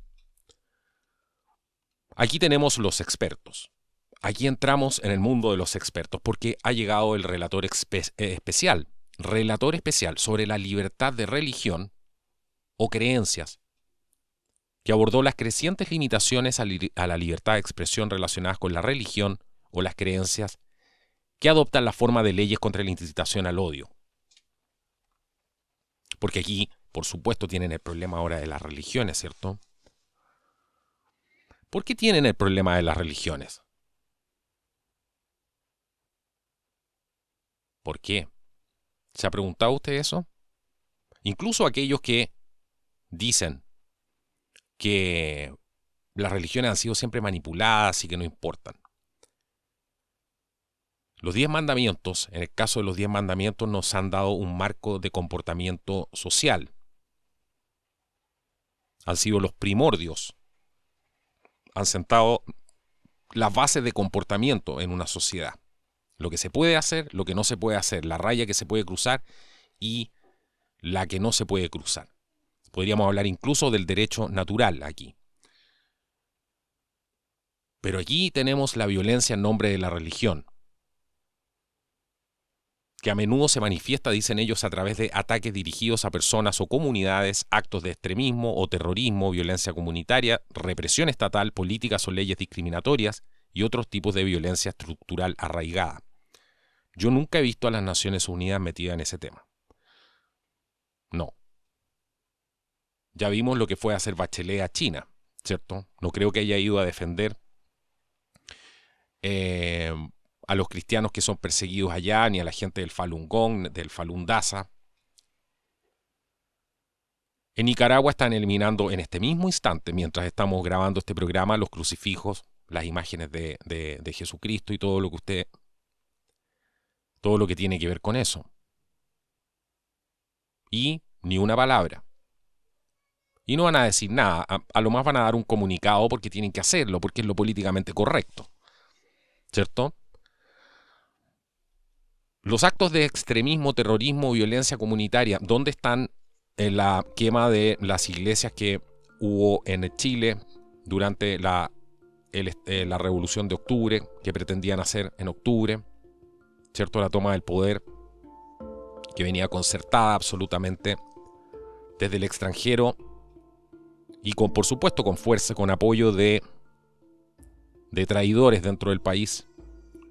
Aquí tenemos los expertos. Aquí entramos en el mundo de los expertos porque ha llegado el relator especial sobre la libertad de religión o creencias, que abordó las crecientes limitaciones a la libertad de expresión relacionadas con la religión o las creencias que adoptan la forma de leyes contra la incitación al odio. Porque aquí, por supuesto, tienen el problema ahora de las religiones, ¿cierto? ¿Por qué tienen el problema de las religiones? ¿Por qué? ¿Se ha preguntado usted eso? Incluso aquellos que dicen que las religiones han sido siempre manipuladas y que no importan. Los 10 mandamientos, en el caso de los 10 mandamientos, nos han dado un marco de comportamiento social. Han sido los primordios. Han sentado las bases de comportamiento en una sociedad. Lo que se puede hacer, lo que no se puede hacer, la raya que se puede cruzar y la que no se puede cruzar. Podríamos hablar incluso del derecho natural aquí. Pero aquí tenemos la violencia en nombre de la religión. que a menudo se manifiesta, dicen ellos, a través de ataques dirigidos a personas o comunidades, actos de extremismo o terrorismo, violencia comunitaria, represión estatal, políticas o leyes discriminatorias y otros tipos de violencia estructural arraigada. Yo nunca he visto a las Naciones Unidas metidas en ese tema. No. Ya vimos lo que fue hacer Bachelet a China, ¿cierto? No creo que haya ido a defender a los cristianos que son perseguidos allá, ni a la gente del Falun Gong, del Falun Daza. En Nicaragua están eliminando en este mismo instante, mientras estamos grabando este programa, los crucifijos, las imágenes de Jesucristo y todo lo que tiene que ver con eso. Y ni una palabra. Y no van a decir nada, a lo más van a dar un comunicado porque tienen que hacerlo, porque es lo políticamente correcto, ¿cierto? Los actos de extremismo, terrorismo, violencia comunitaria, ¿dónde están en la quema de las iglesias que hubo en Chile durante la Revolución de Octubre, que pretendían hacer en octubre, ¿cierto? La toma del poder, que venía concertada absolutamente desde el extranjero y por supuesto con fuerza, con apoyo de traidores dentro del país.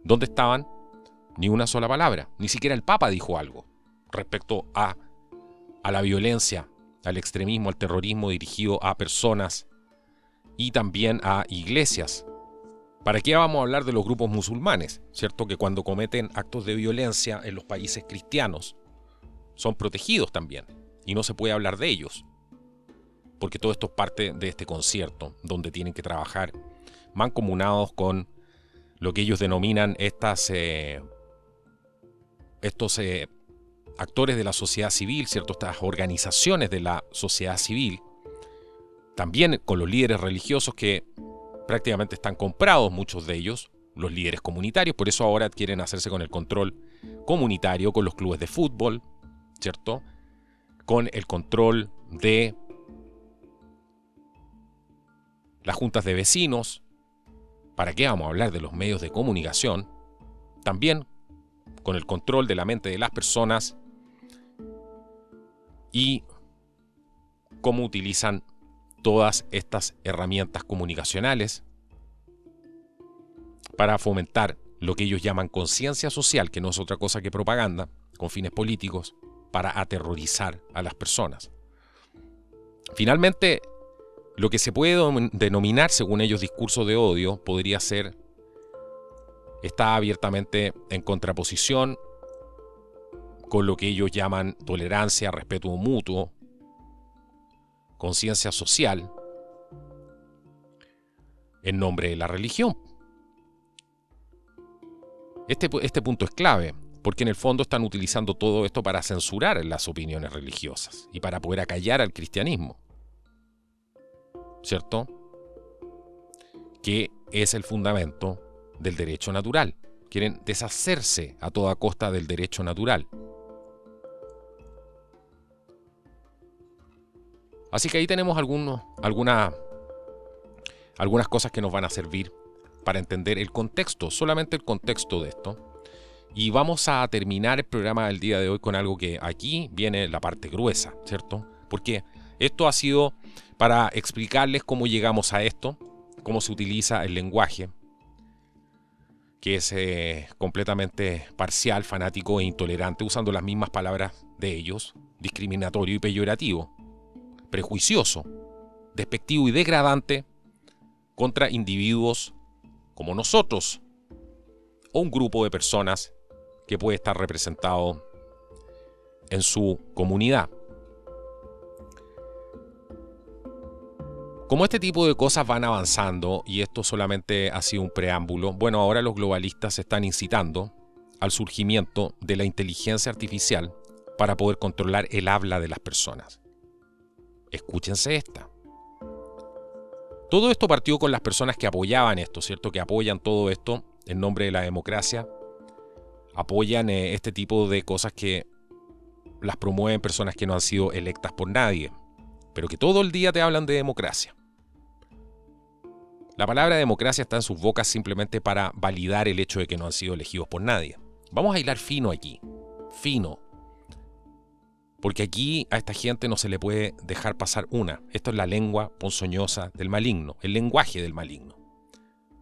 ¿Dónde estaban? Ni una sola palabra. Ni siquiera el Papa dijo algo respecto a la violencia, al extremismo, al terrorismo dirigido a personas y también a iglesias. ¿Para qué vamos a hablar de los grupos musulmanes? ¿Cierto? Que cuando cometen actos de violencia en los países cristianos son protegidos también y no se puede hablar de ellos. Porque todo esto es parte de este concierto, donde tienen que trabajar mancomunados con lo que ellos denominan estos actores de la sociedad civil, ¿cierto? Estas organizaciones de la sociedad civil, también con los líderes religiosos que prácticamente están comprados, muchos de ellos, los líderes comunitarios, por eso ahora quieren hacerse con el control comunitario, con los clubes de fútbol, ¿cierto? Con el control de las juntas de vecinos. ¿Para qué vamos a hablar de los medios de comunicación? También con el control de la mente de las personas y cómo utilizan todas estas herramientas comunicacionales para fomentar lo que ellos llaman conciencia social, que no es otra cosa que propaganda con fines políticos, para aterrorizar a las personas. Finalmente, lo que se puede denominar, según ellos, discurso de odio, podría ser, está abiertamente en contraposición con lo que ellos llaman tolerancia, respeto mutuo, conciencia social, en nombre de la religión. Este punto es clave, porque en el fondo están utilizando todo esto para censurar las opiniones religiosas y para poder acallar al cristianismo, ¿cierto? Que es el fundamento del derecho natural. Quieren deshacerse a toda costa del derecho natural. Así que ahí tenemos algunas cosas que nos van a servir para entender el contexto, solamente el contexto de esto. Y vamos a terminar el programa del día de hoy con algo que aquí viene la parte gruesa, ¿cierto? Porque esto ha sido para explicarles cómo llegamos a esto, cómo se utiliza el lenguaje, que es completamente parcial, fanático e intolerante, usando las mismas palabras de ellos, discriminatorio y peyorativo, prejuicioso, despectivo y degradante contra individuos como nosotros o un grupo de personas que puede estar representado en su comunidad. Como este tipo de cosas van avanzando, y esto solamente ha sido un preámbulo, bueno, ahora los globalistas están incitando al surgimiento de la inteligencia artificial para poder controlar el habla de las personas. Escúchense esta. Todo esto partió con las personas que apoyaban esto, ¿cierto? Que apoyan todo esto en nombre de la democracia. Apoyan este tipo de cosas que las promueven personas que no han sido electas por nadie, pero que todo el día te hablan de democracia. La palabra democracia está en sus bocas simplemente para validar el hecho de que no han sido elegidos por nadie. Vamos a hilar fino aquí. fino. Porque aquí a esta gente no se le puede dejar pasar una. Esto es la lengua ponzoñosa del maligno, el lenguaje del maligno.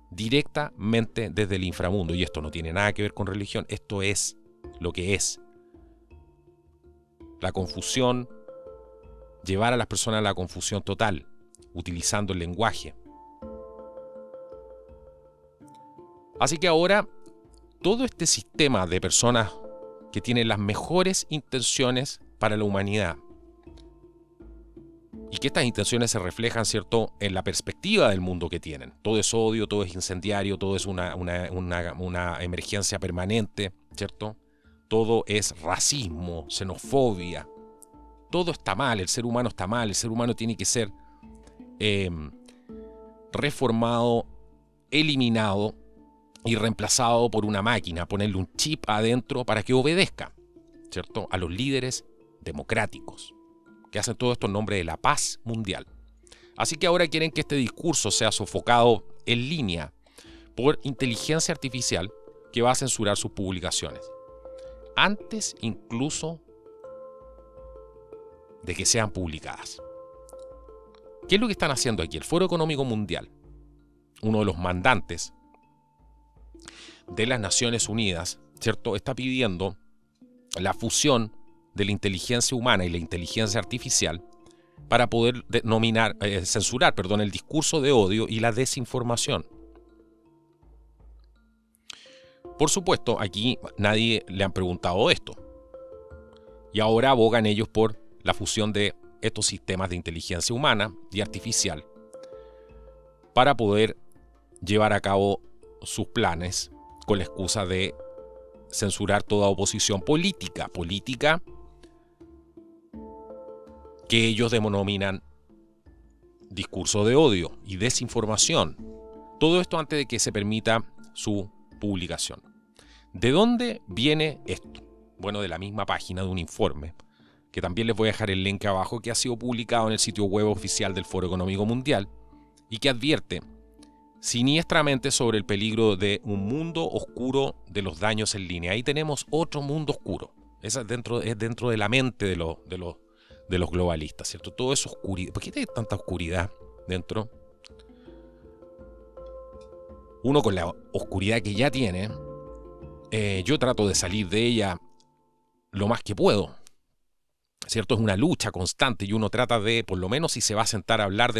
Directamente desde el inframundo. Y esto no tiene nada que ver con religión, esto es lo que es. La confusión, llevar a las personas a la confusión total, utilizando el lenguaje. Así que ahora, todo este sistema de personas que tienen las mejores intenciones para la humanidad, y que estas intenciones se reflejan, ¿cierto?, en la perspectiva del mundo que tienen. Todo es odio, todo es incendiario, todo es una emergencia permanente, ¿cierto? Todo es racismo, xenofobia. Todo está mal, el ser humano está mal, el ser humano tiene que ser reformado, eliminado y reemplazado por una máquina, ponerle un chip adentro para que obedezca, ¿cierto?, a los líderes democráticos, que hacen todo esto en nombre de la paz mundial. Así que ahora quieren que este discurso sea sofocado en línea por inteligencia artificial que va a censurar sus publicaciones. Antes incluso de que sean publicadas. ¿Qué es lo que están haciendo aquí? El Foro Económico Mundial, uno de los mandantes de las Naciones Unidas, ¿cierto?, está pidiendo la fusión de la inteligencia humana y la inteligencia artificial para poder censurar el discurso de odio y la desinformación. Por supuesto, aquí nadie le han preguntado esto. Y ahora abogan ellos por la fusión de estos sistemas de inteligencia humana y artificial para poder llevar a cabo sus planes con la excusa de censurar toda oposición política que ellos denominan discurso de odio y desinformación. Todo esto antes de que se permita su publicación. ¿De dónde viene esto? Bueno, de la misma página de un informe, que también les voy a dejar el link abajo, que ha sido publicado en el sitio web oficial del Foro Económico Mundial y que advierte siniestramente sobre el peligro de un mundo oscuro de los daños en línea. Ahí tenemos otro mundo oscuro. Es dentro de la mente de los globalistas, ¿cierto? Todo es oscuridad. ¿Por qué hay tanta oscuridad dentro? Uno con la oscuridad que ya tiene, yo trato de salir de ella lo más que puedo, ¿cierto? Es una lucha constante y uno trata de, por lo menos si se va a sentar a hablar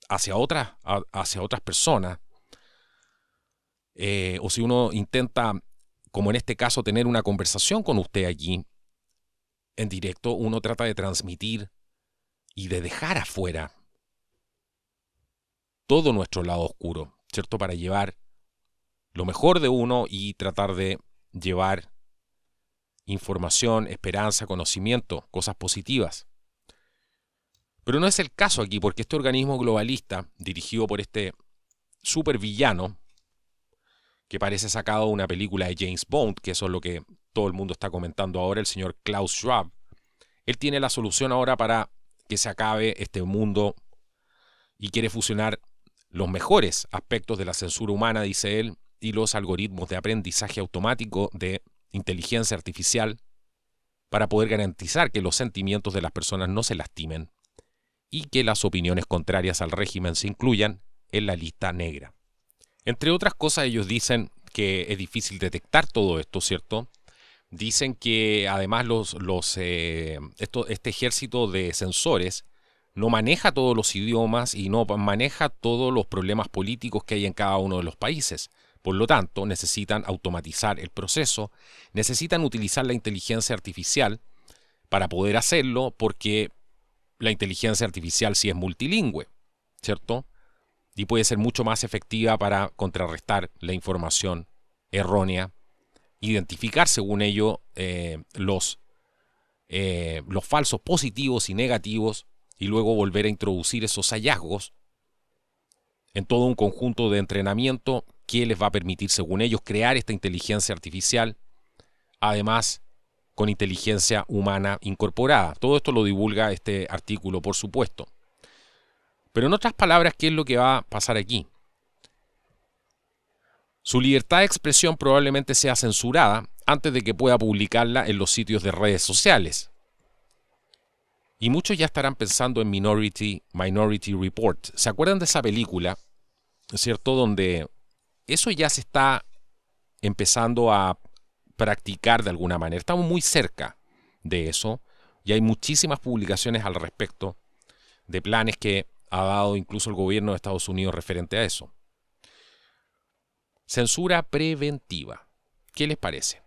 hacia otras personas, o si uno intenta, como en este caso, tener una conversación con usted aquí, en directo, uno trata de transmitir y de dejar afuera todo nuestro lado oscuro, ¿cierto? Para llevar lo mejor de uno y tratar de llevar información, esperanza, conocimiento, cosas positivas. Pero no es el caso aquí, porque este organismo globalista, dirigido por este supervillano, que parece sacado de una película de James Bond, que eso es lo que todo el mundo está comentando ahora, el señor Klaus Schwab, él tiene la solución ahora para que se acabe este mundo y quiere fusionar los mejores aspectos de la censura humana, dice él, y los algoritmos de aprendizaje automático de inteligencia artificial para poder garantizar que los sentimientos de las personas no se lastimen y que las opiniones contrarias al régimen se incluyan en la lista negra. Entre otras cosas, ellos dicen que es difícil detectar todo esto, ¿cierto? Dicen que además este ejército de sensores no maneja todos los idiomas y no maneja todos los problemas políticos que hay en cada uno de los países. Por lo tanto, necesitan automatizar el proceso, necesitan utilizar la inteligencia artificial para poder hacerlo, porque la inteligencia artificial sí es multilingüe, ¿cierto? Y puede ser mucho más efectiva para contrarrestar la información errónea, identificar según ello los falsos positivos y negativos y luego volver a introducir esos hallazgos en todo un conjunto de entrenamiento que les va a permitir, según ellos, crear esta inteligencia artificial, además con inteligencia humana incorporada. Todo esto lo divulga este artículo, por supuesto. Pero en otras palabras, ¿qué es lo que va a pasar aquí? Su libertad de expresión probablemente sea censurada antes de que pueda publicarla en los sitios de redes sociales. Y muchos ya estarán pensando en Minority Report. ¿Se acuerdan de esa película, cierto? Donde eso ya se está empezando a practicar de alguna manera. Estamos muy cerca de eso y hay muchísimas publicaciones al respecto de planes que ha dado incluso el gobierno de Estados Unidos referente a eso. Censura preventiva. ¿Qué les parece?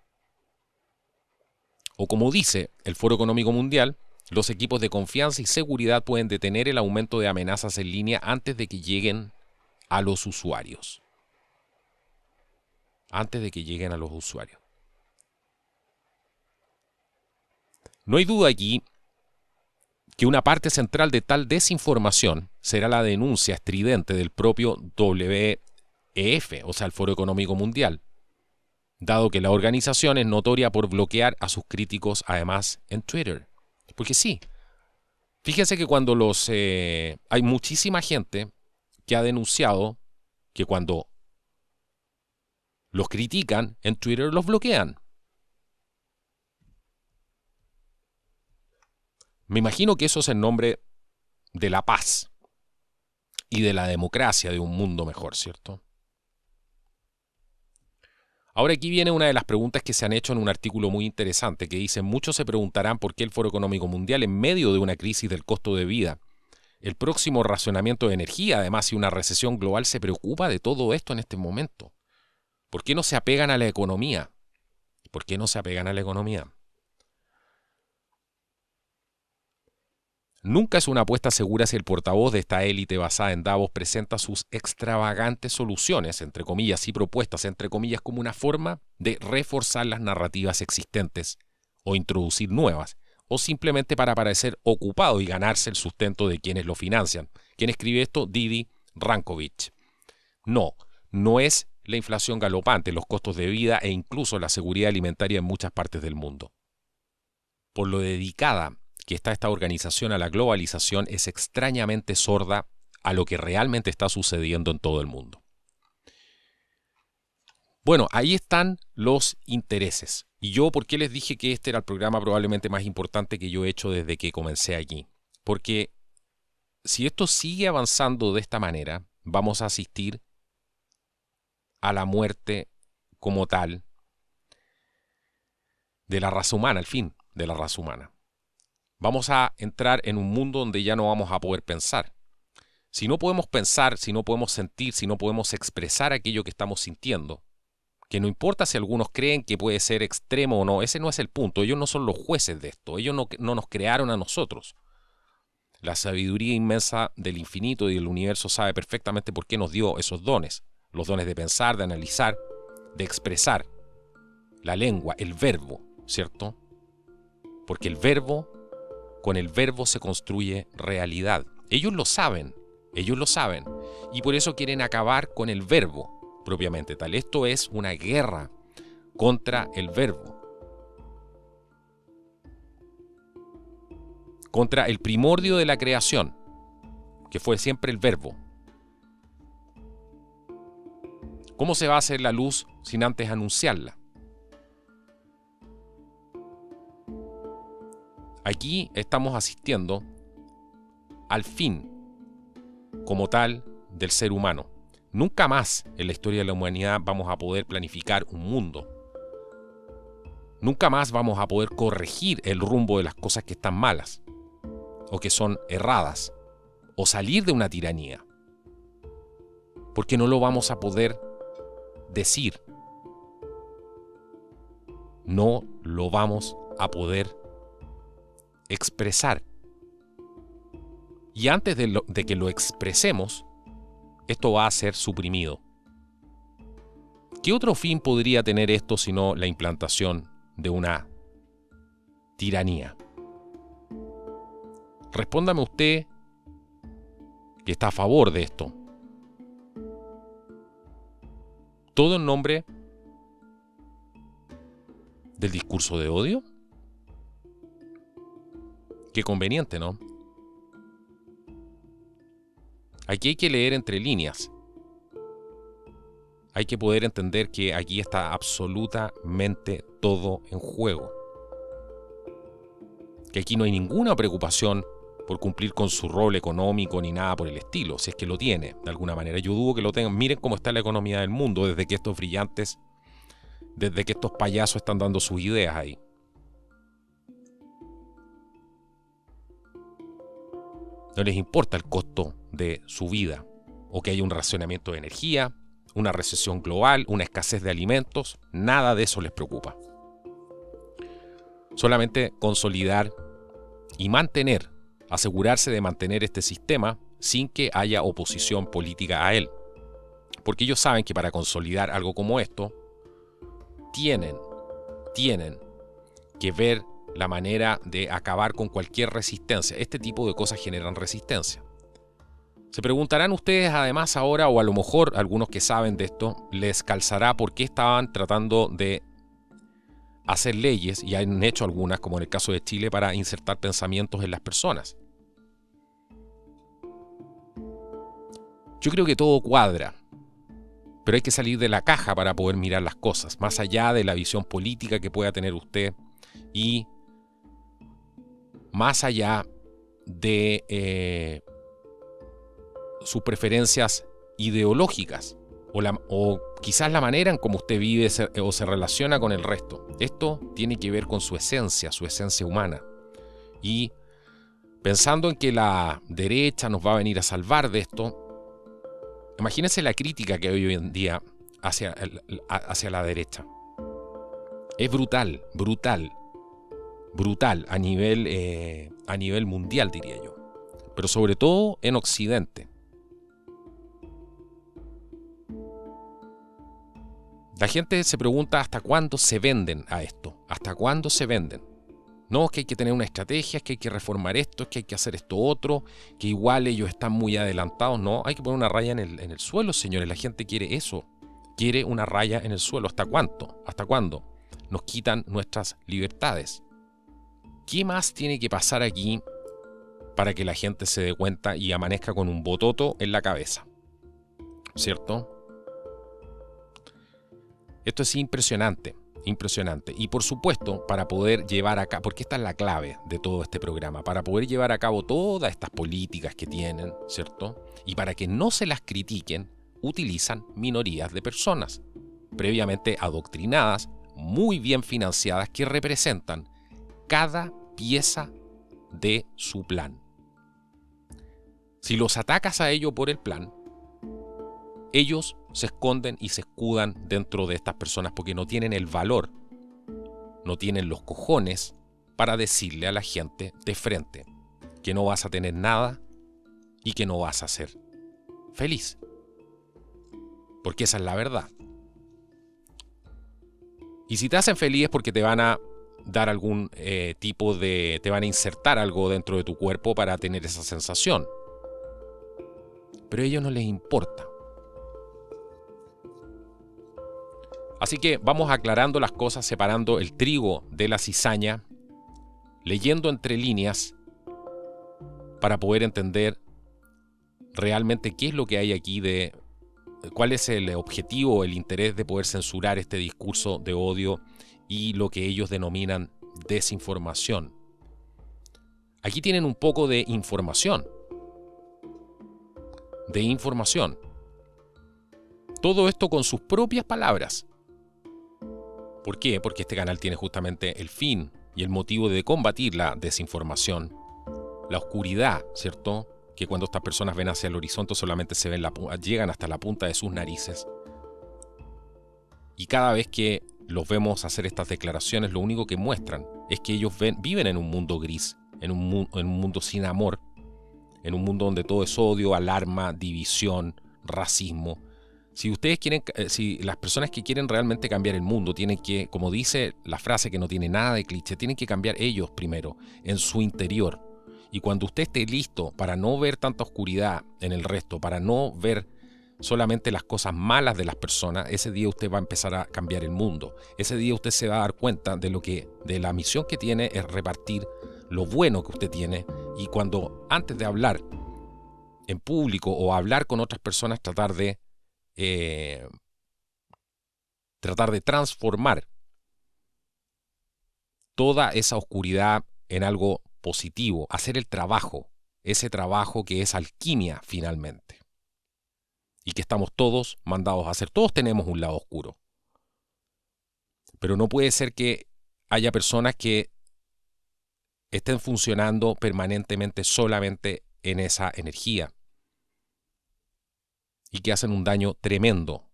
O como dice el Foro Económico Mundial, los equipos de confianza y seguridad pueden detener el aumento de amenazas en línea antes de que lleguen a los usuarios. Antes de que lleguen a los usuarios. No hay duda aquí que una parte central de tal desinformación será la denuncia estridente del propio WEF, o sea, el Foro Económico Mundial, dado que la organización es notoria por bloquear a sus críticos además en Twitter. Porque sí, fíjense que cuando hay muchísima gente que ha denunciado que cuando los critican en Twitter los bloquean. Me imagino que eso es en nombre de la paz y de la democracia, de un mundo mejor, ¿cierto? Ahora aquí viene una de las preguntas que se han hecho en un artículo muy interesante que dice: muchos se preguntarán por qué el Foro Económico Mundial, en medio de una crisis del costo de vida, el próximo racionamiento de energía, además, y una recesión global, se preocupa de todo esto en este momento. ¿Por qué no se apegan a la economía? ¿Por qué no se apegan a la economía? Nunca es una apuesta segura si el portavoz de esta élite basada en Davos presenta sus extravagantes soluciones, entre comillas, y propuestas, entre comillas, como una forma de reforzar las narrativas existentes o introducir nuevas, o simplemente para parecer ocupado y ganarse el sustento de quienes lo financian. ¿Quién escribe esto? Didi Rankovic. No, no es la inflación galopante, los costos de vida e incluso la seguridad alimentaria en muchas partes del mundo. Por lo dedicada que está esta organización a la globalización, es extrañamente sorda a lo que realmente está sucediendo en todo el mundo. Bueno, ahí están los intereses. Y yo, ¿por qué les dije que este era el programa probablemente más importante que yo he hecho desde que comencé aquí? Porque si esto sigue avanzando de esta manera, vamos a asistir a la muerte como tal de la raza humana, al fin de la raza humana. Vamos a entrar en un mundo donde ya no vamos a poder pensar. Si no podemos pensar, si no podemos sentir, si no podemos expresar aquello que estamos sintiendo, que no importa si algunos creen que puede ser extremo o no, ese no es el punto. Ellos no son los jueces de esto, ellos no nos crearon a nosotros. La sabiduría inmensa del infinito y del universo sabe perfectamente por qué nos dio esos dones. Los dones de pensar, de analizar, de expresar. La lengua, el verbo, ¿cierto? Porque el verbo, con el verbo se construye realidad. Ellos lo saben, y por eso quieren acabar con el verbo propiamente tal. Esto es una guerra contra el verbo, contra el primordio de la creación, que fue siempre el verbo. ¿Cómo se va a hacer la luz sin antes anunciarla? Aquí estamos asistiendo al fin, como tal, del ser humano. Nunca más en la historia de la humanidad vamos a poder planificar un mundo. Nunca más vamos a poder corregir el rumbo de las cosas que están malas, o que son erradas, o salir de una tiranía. Porque no lo vamos a poder decir. No lo vamos a poder expresar. Y antes de que lo expresemos, esto va a ser suprimido. ¿Qué otro fin podría tener esto sino la implantación de una tiranía? Respóndame usted que está a favor de esto. ¿Todo en nombre del discurso de odio? Qué conveniente, ¿no? Aquí hay que leer entre líneas. hay que poder entender que aquí está absolutamente todo en juego. Que aquí no hay ninguna preocupación por cumplir con su rol económico ni nada por el estilo, si es que lo tiene de alguna manera. Yo dudo que lo tengan. Miren cómo está la economía del mundo desde que estos brillantes, desde que estos payasos están dando sus ideas ahí. No les importa el costo de su vida, o que haya un racionamiento de energía, una recesión global, una escasez de alimentos. Nada de eso les preocupa. Solamente consolidar y mantener, asegurarse de mantener este sistema sin que haya oposición política a él. Porque ellos saben que para consolidar algo como esto, tienen que ver la manera de acabar con cualquier resistencia. Este tipo de cosas generan resistencia. Se preguntarán ustedes además ahora, o a lo mejor algunos que saben de esto, les calzará por qué estaban tratando de hacer leyes, y han hecho algunas, como en el caso de Chile, para insertar pensamientos en las personas. Yo creo que todo cuadra, pero hay que salir de la caja para poder mirar las cosas, más allá de la visión política que pueda tener usted y más allá de sus preferencias ideológicas o quizás la manera en cómo usted vive o se relaciona con el resto. Esto tiene que ver con su esencia humana. Y pensando en que la derecha nos va a venir a salvar de esto, imagínense la crítica que hay hoy en día hacia la derecha. Es brutal a nivel mundial, diría yo. Pero sobre todo en Occidente. La gente se pregunta hasta cuándo se venden a esto. ¿Hasta cuándo se venden? No, es que hay que tener una estrategia, es que hay que reformar esto, es que hay que hacer esto otro, que igual ellos están muy adelantados. No, hay que poner una raya en el suelo, señores. La gente quiere eso. Quiere una raya en el suelo. ¿Hasta cuánto? ¿Hasta cuándo? Nos quitan nuestras libertades. ¿Qué más tiene que pasar aquí para que la gente se dé cuenta y amanezca con un bototo en la cabeza? ¿Cierto? Esto es impresionante. Y por supuesto, para poder llevar a cabo, porque esta es la clave de todo este programa, para poder llevar a cabo todas estas políticas que tienen, ¿cierto? Y para que no se las critiquen, utilizan minorías de personas, previamente adoctrinadas, muy bien financiadas, que representan cada pieza de su plan. Si los atacas a ellos por el plan, ellos se esconden y se escudan dentro de estas personas porque no tienen el valor, no tienen los cojones para decirle a la gente de frente que no vas a tener nada y que no vas a ser feliz. Porque esa es la verdad. Y si te hacen feliz es porque te van a dar algún te van a insertar algo dentro de tu cuerpo para tener esa sensación. Pero a ellos no les importa. Así que vamos aclarando las cosas, separando el trigo de la cizaña, leyendo entre líneas para poder entender realmente qué es lo que hay aquí, cuál es el objetivo, el interés de poder censurar este discurso de odio y lo que ellos denominan desinformación. Aquí tienen un poco de información. Todo esto con sus propias palabras. ¿Por qué? Porque este canal tiene justamente el fin y el motivo de combatir la desinformación, la oscuridad, ¿cierto? Que cuando estas personas ven hacia el horizonte solamente se ven llegan hasta la punta de sus narices. Y cada vez que los vemos hacer estas declaraciones, lo único que muestran es que ellos viven en un mundo gris, en un mundo sin amor, en un mundo donde todo es odio, alarma, división, racismo. Si ustedes quieren, si las personas que quieren realmente cambiar el mundo tienen que, como dice la frase que no tiene nada de cliché, tienen que cambiar ellos primero, en su interior. Y cuando usted esté listo para no ver tanta oscuridad en el resto, para no ver solamente las cosas malas de las personas, ese día usted va a empezar a cambiar el mundo. Ese día usted se va a dar cuenta de la misión que tiene es repartir lo bueno que usted tiene. Y cuando antes de hablar en público o hablar con otras personas, tratar de tratar de transformar toda esa oscuridad en algo positivo, hacer el trabajo, ese trabajo que es alquimia finalmente, y que estamos todos mandados a hacer. Todos tenemos un lado oscuro, pero no puede ser que haya personas que estén funcionando permanentemente solamente en esa energía y que hacen un daño tremendo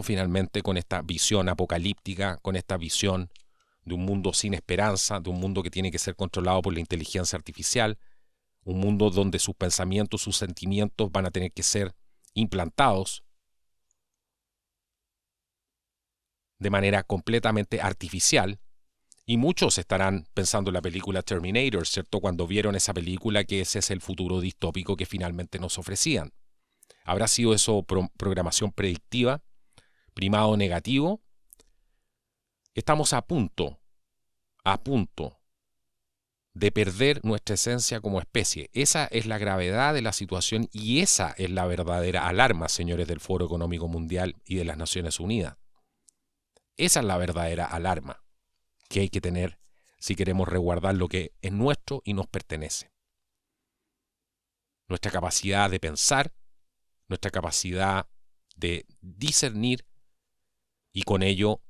finalmente con esta visión apocalíptica, con esta visión de un mundo sin esperanza, de un mundo que tiene que ser controlado por la inteligencia artificial, un mundo donde sus pensamientos, sus sentimientos van a tener que ser implantados de manera completamente artificial. Y muchos estarán pensando en la película Terminator, ¿cierto? Cuando vieron esa película, que ese es el futuro distópico que finalmente nos ofrecían. ¿Habrá sido eso programación predictiva? ¿Primado negativo? Estamos a punto de perder nuestra esencia como especie. Esa es la gravedad de la situación y esa es la verdadera alarma, señores del Foro Económico Mundial y de las Naciones Unidas. Esa es la verdadera alarma que hay que tener si queremos resguardar lo que es nuestro y nos pertenece. Nuestra capacidad de pensar, nuestra capacidad de discernir y con ello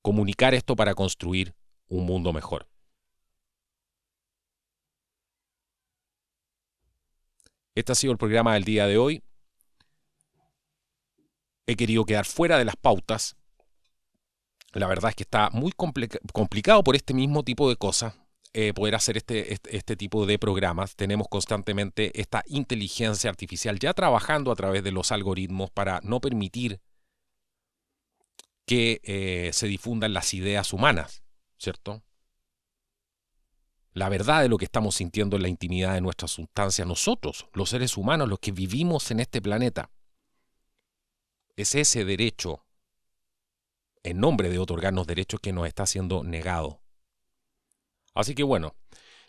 comunicar esto para construir un mundo mejor. Este ha sido el programa del día de hoy. He querido quedar fuera de las pautas. La verdad es que está muy complicado por este mismo tipo de cosas poder hacer este tipo de programas. Tenemos constantemente esta inteligencia artificial ya trabajando a través de los algoritmos para no permitir que se difundan las ideas humanas, ¿cierto? La verdad de lo que estamos sintiendo en la intimidad de nuestra sustancia, nosotros, los seres humanos, los que vivimos en este planeta. Es ese derecho, en nombre de otorgarnos derechos, que nos está siendo negado. Así que bueno,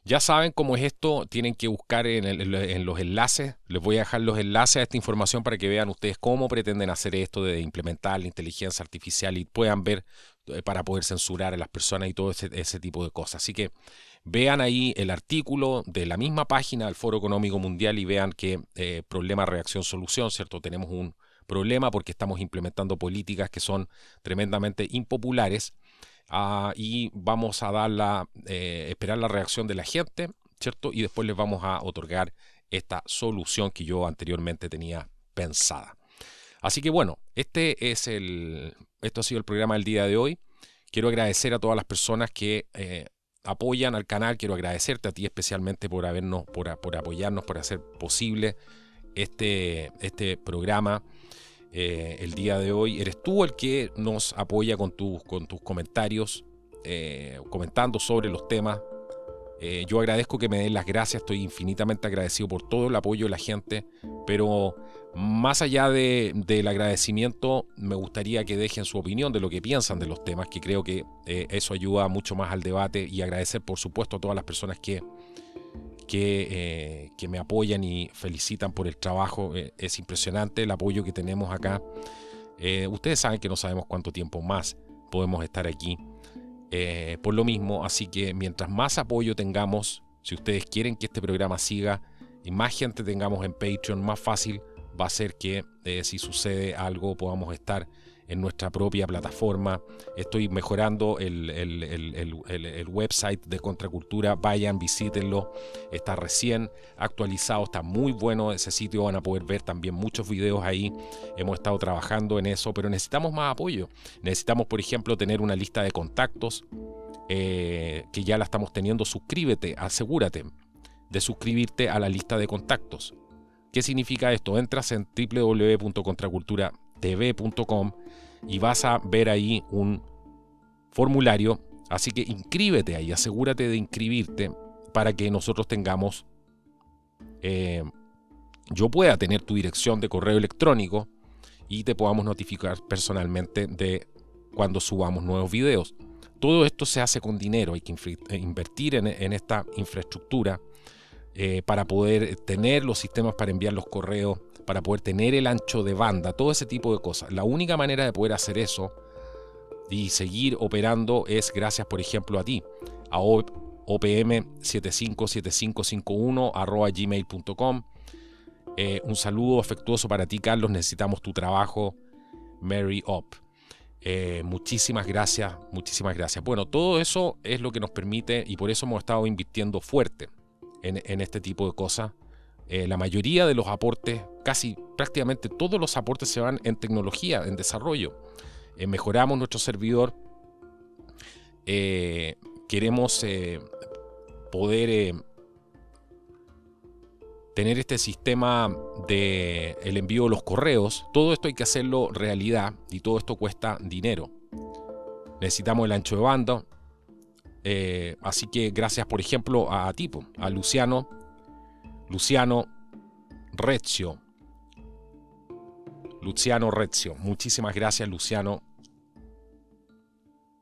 ya saben cómo es esto, tienen que buscar en los enlaces, les voy a dejar los enlaces a esta información para que vean ustedes cómo pretenden hacer esto de implementar la inteligencia artificial y puedan ver para poder censurar a las personas y todo ese tipo de cosas. Así que vean ahí el artículo de la misma página del Foro Económico Mundial y vean que problema, reacción, solución, ¿cierto? Tenemos un problema porque estamos implementando políticas que son tremendamente impopulares. Y vamos a esperar la reacción de la gente, ¿cierto? Y después les vamos a otorgar esta solución que yo anteriormente tenía pensada. Así que bueno, esto ha sido el programa del día de hoy. Quiero agradecer a todas las personas que apoyan al canal. Quiero agradecerte a ti especialmente por apoyarnos, por hacer posible este programa. El día de hoy eres tú el que nos apoya con tus comentarios, comentando sobre los temas. Yo agradezco que me den las gracias, estoy infinitamente agradecido por todo el apoyo de la gente, pero más allá del agradecimiento, me gustaría que dejen su opinión de lo que piensan de los temas, que creo que eso ayuda mucho más al debate, y agradecer por supuesto a todas las personas que me apoyan y felicitan por el trabajo. Es impresionante el apoyo que tenemos acá. Ustedes saben que no sabemos cuánto tiempo más podemos estar aquí por lo mismo, así que mientras más apoyo tengamos, si ustedes quieren que este programa siga y más gente tengamos en Patreon, más fácil va a ser que si sucede algo podamos estar en nuestra propia plataforma. Estoy mejorando el website de Contracultura, vayan, visítenlo, está recién actualizado, está muy bueno ese sitio, van a poder ver también muchos videos ahí. Hemos estado trabajando en eso, pero necesitamos más apoyo. Necesitamos, por ejemplo, tener una lista de contactos, que ya la estamos teniendo. Suscríbete, asegúrate de suscribirte a la lista de contactos. ¿Qué significa esto? Entras en www.contraculturatv.com y vas a ver ahí un formulario, así que inscríbete ahí, asegúrate de inscribirte para que nosotros tengamos, yo pueda tener tu dirección de correo electrónico y te podamos notificar personalmente de cuando subamos nuevos videos. Todo esto se hace con dinero, hay que invertir en esta infraestructura para poder tener los sistemas para enviar los correos, para poder tener el ancho de banda, todo ese tipo de cosas. La única manera de poder hacer eso y seguir operando es gracias, por ejemplo, a ti, a opm757551@gmail.com. Un saludo afectuoso para ti, Carlos. Necesitamos tu trabajo. Mary Op. Muchísimas gracias, muchísimas gracias. Bueno, todo eso es lo que nos permite, y por eso hemos estado invirtiendo fuerte en este tipo de cosas. La mayoría de los aportes, casi prácticamente todos los aportes se van en tecnología, en desarrollo. Mejoramos nuestro servidor. Queremos poder tener este sistema de el envío de los correos. Todo esto hay que hacerlo realidad y todo esto cuesta dinero. Necesitamos el ancho de banda. Así que gracias, por ejemplo, a Tipo, a Luciano Rezio. Muchísimas gracias, Luciano,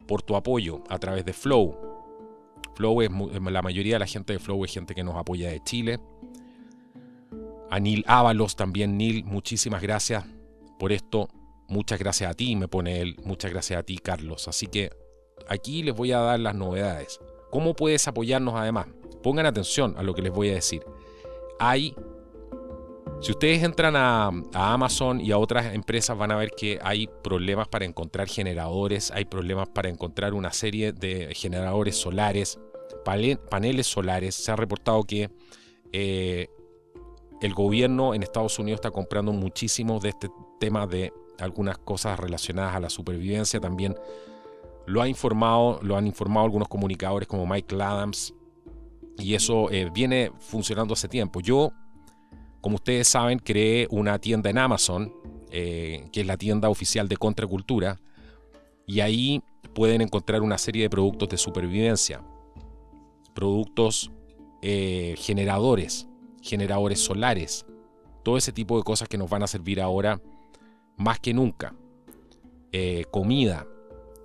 por tu apoyo a través de Flow. Flow es la mayoría de la gente de Flow es gente que nos apoya de Chile. A Neil Ábalos también. Neil, muchísimas gracias por esto. Muchas gracias a ti, me pone él. Muchas gracias a ti, Carlos. Así que aquí les voy a dar las novedades. ¿Cómo puedes apoyarnos además? Pongan atención a lo que les voy a decir. Si ustedes entran a Amazon y a otras empresas, van a ver que hay problemas para encontrar generadores, hay problemas para encontrar una serie de generadores solares, paneles solares. Se ha reportado que el gobierno en Estados Unidos está comprando muchísimo de este tema de algunas cosas relacionadas a la supervivencia. También lo han informado algunos comunicadores como Michael Adams, y eso viene funcionando hace tiempo. Yo, como ustedes saben, creé una tienda en Amazon, que es la tienda oficial de Contracultura, y ahí pueden encontrar una serie de productos de supervivencia, productos generadores solares, todo ese tipo de cosas que nos van a servir ahora más que nunca. Comida,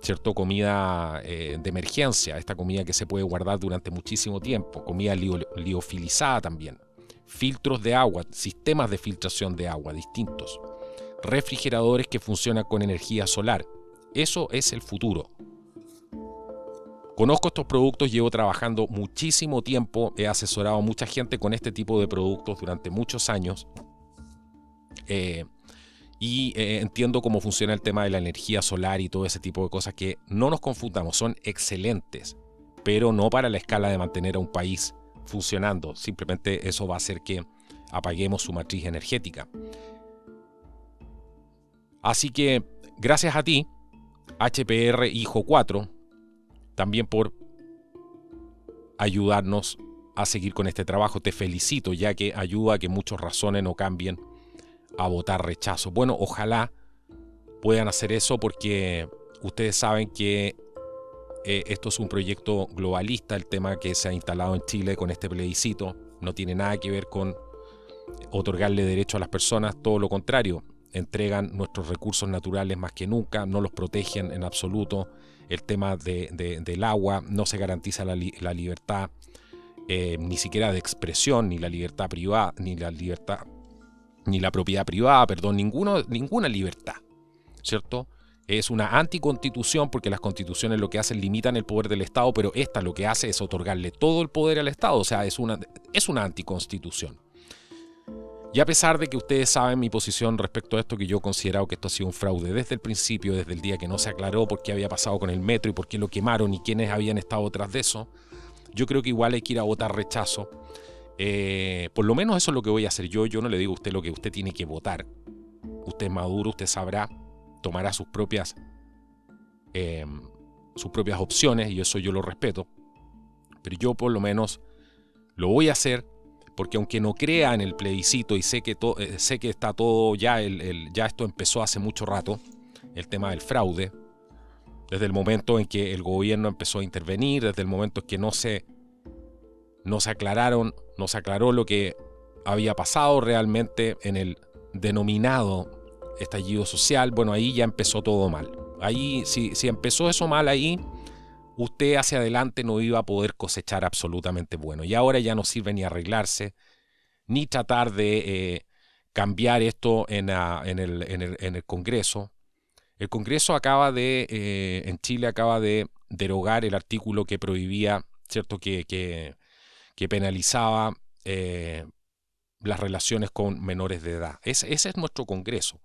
¿cierto? Comida de emergencia, esta comida que se puede guardar durante muchísimo tiempo, comida liofilizada también, filtros de agua, sistemas de filtración de agua distintos, refrigeradores que funcionan con energía solar. Eso es el futuro. Conozco estos productos, llevo trabajando muchísimo tiempo, he asesorado a mucha gente con este tipo de productos durante muchos años, y entiendo cómo funciona el tema de la energía solar y todo ese tipo de cosas, que no nos confundamos, son excelentes, pero no para la escala de mantener a un país funcionando. Simplemente eso va a hacer que apaguemos su matriz energética. Así que gracias a ti, HPR Hijo 4, también por ayudarnos a seguir con este trabajo. Te felicito, ya que ayuda a que muchos razonen o cambien a votar rechazo. Bueno, ojalá puedan hacer eso, porque ustedes saben que esto es un proyecto globalista. El tema que se ha instalado en Chile con este plebiscito no tiene nada que ver con otorgarle derecho a las personas, todo lo contrario. Entregan nuestros recursos naturales más que nunca, no los protegen en absoluto. El tema del agua, no se garantiza la libertad, ni siquiera de expresión, ni la libertad privada, ni la propiedad privada, perdón, ninguna libertad, ¿cierto? Es una anticonstitución, porque las constituciones lo que hacen limitan el poder del Estado, pero esta lo que hace es otorgarle todo el poder al Estado. O sea, es una anticonstitución. Y a pesar de que ustedes saben mi posición respecto a esto, que yo he considerado que esto ha sido un fraude desde el principio, desde el día que no se aclaró por qué había pasado con el metro y por qué lo quemaron y quiénes habían estado detrás de eso, yo creo que igual hay que ir a votar rechazo. Por lo menos eso es lo que voy a hacer yo. Yo no le digo a usted lo que usted tiene que votar. Usted es maduro, usted sabrá, tomará sus propias opciones, y eso yo lo respeto. Pero yo por lo menos lo voy a hacer, porque aunque no crea en el plebiscito y sé que está todo ya, ya esto empezó hace mucho rato, el tema del fraude, desde el momento en que el gobierno empezó a intervenir, desde el momento en que no se aclaró lo que había pasado realmente en el denominado estallido social. Bueno, ahí ya empezó todo mal. Ahí, si empezó eso mal ahí, usted hacia adelante no iba a poder cosechar absolutamente bueno. Y ahora ya no sirve ni arreglarse, ni tratar de cambiar esto en el Congreso. El Congreso en Chile acaba de derogar el artículo que prohibía, ¿cierto?, que penalizaba las relaciones con menores de edad. Ese es nuestro Congreso.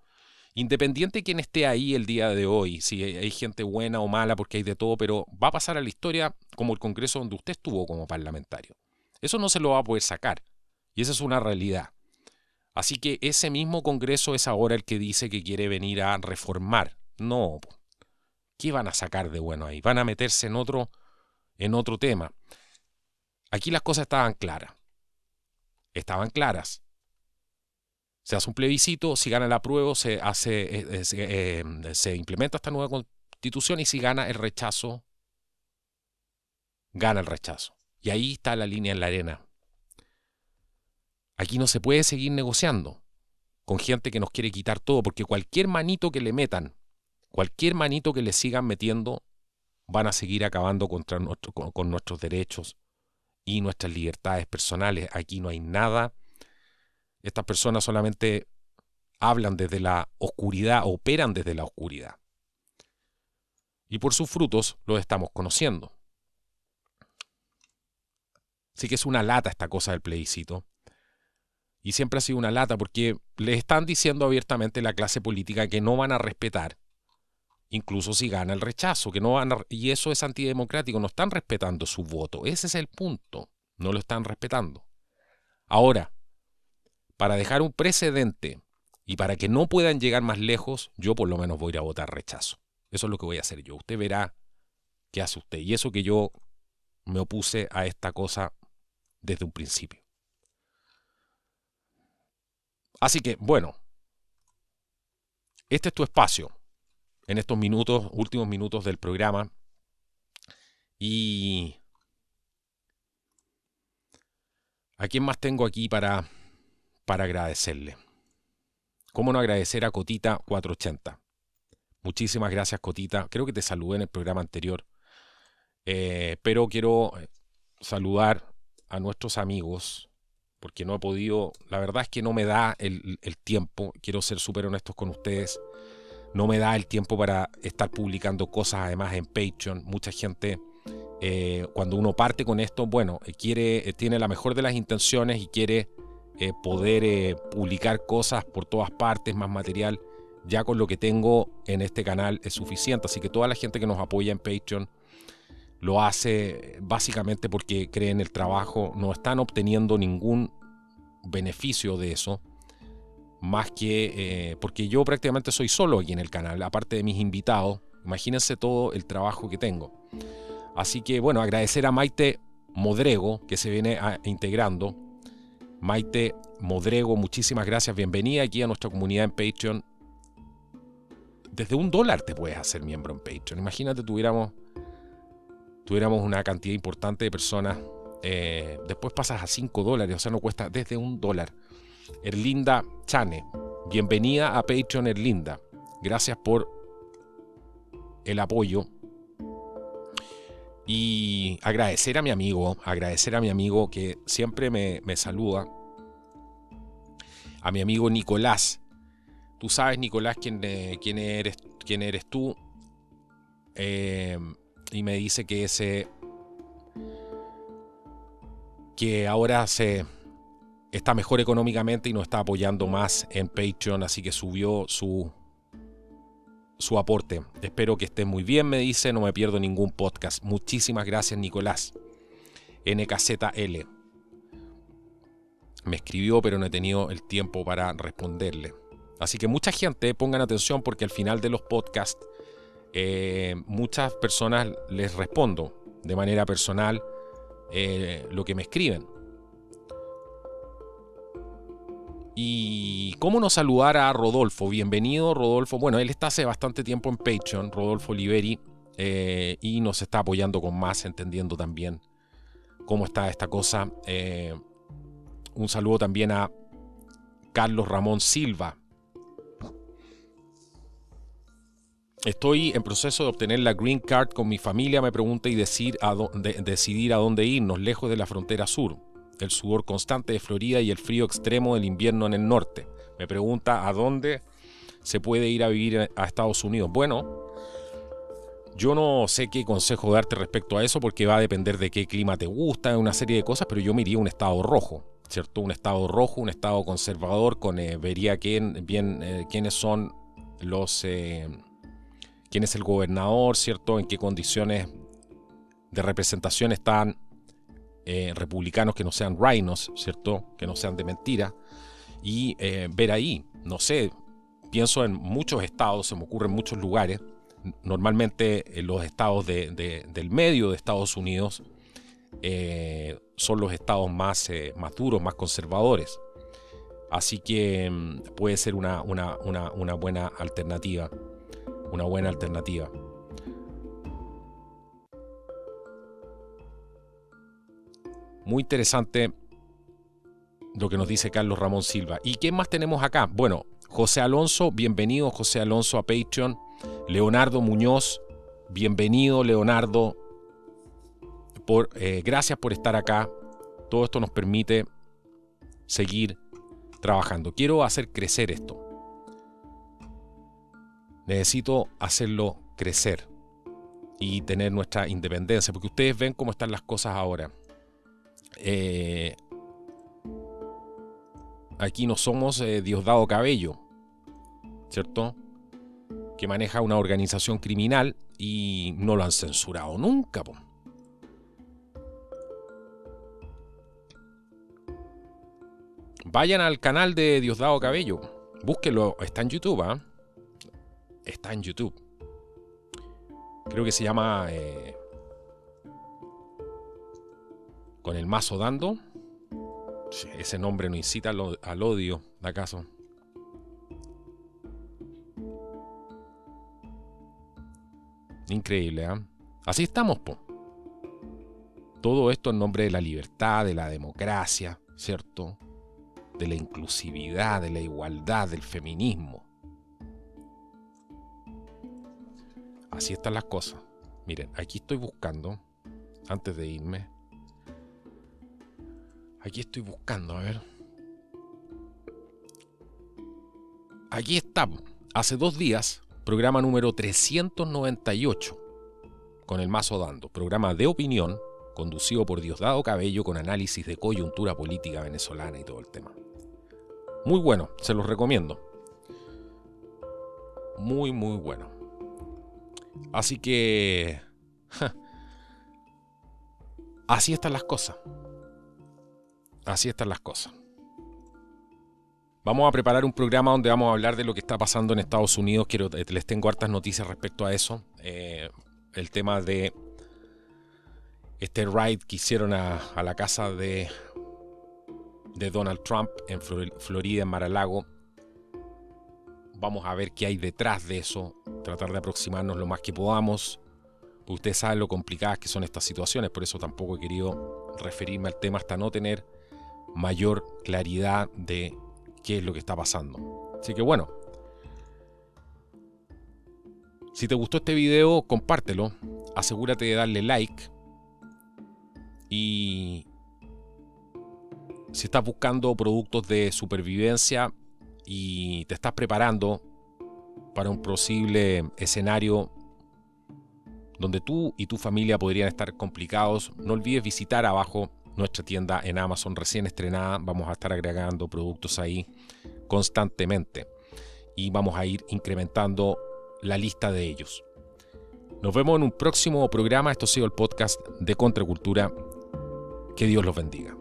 Independiente de quién esté ahí el día de hoy, si hay gente buena o mala, porque hay de todo, pero va a pasar a la historia como el Congreso donde usted estuvo como parlamentario. Eso no se lo va a poder sacar. Y esa es una realidad. Así que ese mismo Congreso es ahora el que dice que quiere venir a reformar. No, ¿qué van a sacar de bueno ahí? Van a meterse en otro tema. Aquí las cosas estaban claras. Se hace un plebiscito, si gana el apruebo, se implementa esta nueva constitución, y si gana el rechazo, gana el rechazo. Y ahí está la línea en la arena. Aquí no se puede seguir negociando con gente que nos quiere quitar todo, porque cualquier manito que le metan, cualquier manito que le sigan metiendo, van a seguir acabando con nuestros derechos y nuestras libertades personales. Aquí no hay nada. Estas personas solamente hablan desde la oscuridad, operan desde la oscuridad. Y por sus frutos los estamos conociendo. Así que es una lata esta cosa del plebiscito. Y siempre ha sido una lata porque le están diciendo abiertamente a la clase política que no van a respetar, incluso si gana el rechazo, y eso es antidemocrático, no están respetando su voto. Ese es el punto, no lo están respetando. Ahora, para dejar un precedente y para que no puedan llegar más lejos, yo por lo menos voy a ir a votar rechazo. Eso es lo que voy a hacer yo. Usted verá qué hace usted. Y eso que yo me opuse a esta cosa desde un principio. Así que, bueno, este es tu espacio en estos últimos minutos del programa. Y ¿a quién más tengo aquí para agradecerle? ¿Cómo no agradecer a Cotita 480? Muchísimas gracias, Cotita. Creo que te saludé en el programa anterior. Pero quiero saludar a nuestros amigos, porque no he podido, la verdad es que no me da el tiempo, quiero ser súper honestos con ustedes, no me da el tiempo para estar publicando cosas además en Patreon. Mucha gente, cuando uno parte con esto, bueno, tiene la mejor de las intenciones y quiere poder publicar cosas por todas partes, más material. Ya con lo que tengo en este canal es suficiente, así que toda la gente que nos apoya en Patreon lo hace básicamente porque cree en el trabajo, no están obteniendo ningún beneficio de eso, más que porque yo prácticamente soy solo aquí en el canal, aparte de mis invitados. Imagínense todo el trabajo que tengo. Así que bueno, agradecer a Maite Modrego, que se viene integrando. Maite Modrego, muchísimas gracias, bienvenida aquí a nuestra comunidad en Patreon. Desde $1 te puedes hacer miembro en Patreon. Imagínate, tuviéramos una cantidad importante de personas, después pasas a $5, o sea, no cuesta, desde $1. Erlinda Chane, bienvenida a Patreon, Erlinda. Gracias por el apoyo. Y agradecer a mi amigo que siempre me saluda, a mi amigo Nicolás. Tú sabes, Nicolás, quién eres tú. Y me dice que ahora está mejor económicamente y nos está apoyando más en Patreon, así que subió su aporte. Espero que estés muy bien, me dice, no me pierdo ningún podcast. Muchísimas gracias, Nicolás. NKZL me escribió, pero no he tenido el tiempo para responderle. Así que mucha gente, pongan atención, porque al final de los podcasts muchas personas les respondo de manera personal lo que me escriben. Y cómo no saludar a Rodolfo. Bienvenido, Rodolfo. Bueno, él está hace bastante tiempo en Patreon, Rodolfo Oliveri, y nos está apoyando con más, entendiendo también cómo está esta cosa. Un saludo también a Carlos Ramón Silva. Estoy en proceso de obtener la Green Card con mi familia, me pregunta, y decidir a dónde irnos, lejos de la frontera sur, el sudor constante de Florida y el frío extremo del invierno en el norte. Me pregunta a dónde se puede ir a vivir a Estados Unidos. Bueno, yo no sé qué consejo darte respecto a eso porque va a depender de qué clima te gusta, una serie de cosas, pero yo me iría a un estado rojo, ¿cierto? Un estado rojo, un estado conservador, vería quiénes son quién es el gobernador, ¿cierto? En qué condiciones de representación están republicanos que no sean rhinos, ¿cierto? Que no sean de mentira. Y ver ahí, no sé, pienso en muchos estados, se me ocurren muchos lugares. Normalmente los estados del medio de Estados Unidos son los estados más duros, más conservadores. Así que puede ser una buena alternativa. Una buena alternativa. Muy interesante lo que nos dice Carlos Ramón Silva. ¿Y quién más tenemos acá? Bueno, José Alonso, bienvenido José Alonso a Patreon. Leonardo Muñoz, bienvenido Leonardo. Gracias por estar acá. Todo esto nos permite seguir trabajando. Quiero hacer crecer esto. Necesito hacerlo crecer y tener nuestra independencia, porque ustedes ven cómo están las cosas ahora. Aquí no somos Diosdado Cabello, ¿cierto? Que maneja una organización criminal y no lo han censurado nunca, po. Vayan al canal de Diosdado Cabello, búsquenlo, está en YouTube, ¿eh? Está en YouTube. Creo que se llama Con el mazo dando. Ese nombre no incita al odio, ¿de acaso? Increíble, ¿eh? Así estamos, po. Todo esto en nombre de la libertad, de la democracia, ¿cierto? De la inclusividad, de la igualdad, del feminismo. Así están las cosas. Miren, aquí estoy buscando, antes de irme. Aquí estoy buscando, a ver. Aquí está. Hace 2 días, programa número 398, con el mazo dando. Programa de opinión, conducido por Diosdado Cabello, con análisis de coyuntura política venezolana y todo el tema. Muy bueno, se los recomiendo. Muy, muy bueno. Así que... así están las cosas. Así están las cosas. Vamos a preparar un programa donde vamos a hablar de lo que está pasando en Estados Unidos. Les tengo hartas noticias respecto a eso. El tema de este raid que hicieron a la casa de Donald Trump en Florida, en Mar-a-Lago. Vamos a ver qué hay detrás de eso. Tratar de aproximarnos lo más que podamos. Ustedes saben lo complicadas que son estas situaciones. Por eso tampoco he querido referirme al tema hasta no tener mayor claridad de qué es lo que está pasando. Así que bueno, si te gustó este video, compártelo, asegúrate de darle like y si estás buscando productos de supervivencia y te estás preparando para un posible escenario donde tú y tu familia podrían estar complicados, no olvides visitar abajo nuestra tienda en Amazon recién estrenada. Vamos a estar agregando productos ahí constantemente y vamos a ir incrementando la lista de ellos. Nos vemos en un próximo programa. Esto ha sido el podcast de Contracultura. Que Dios los bendiga.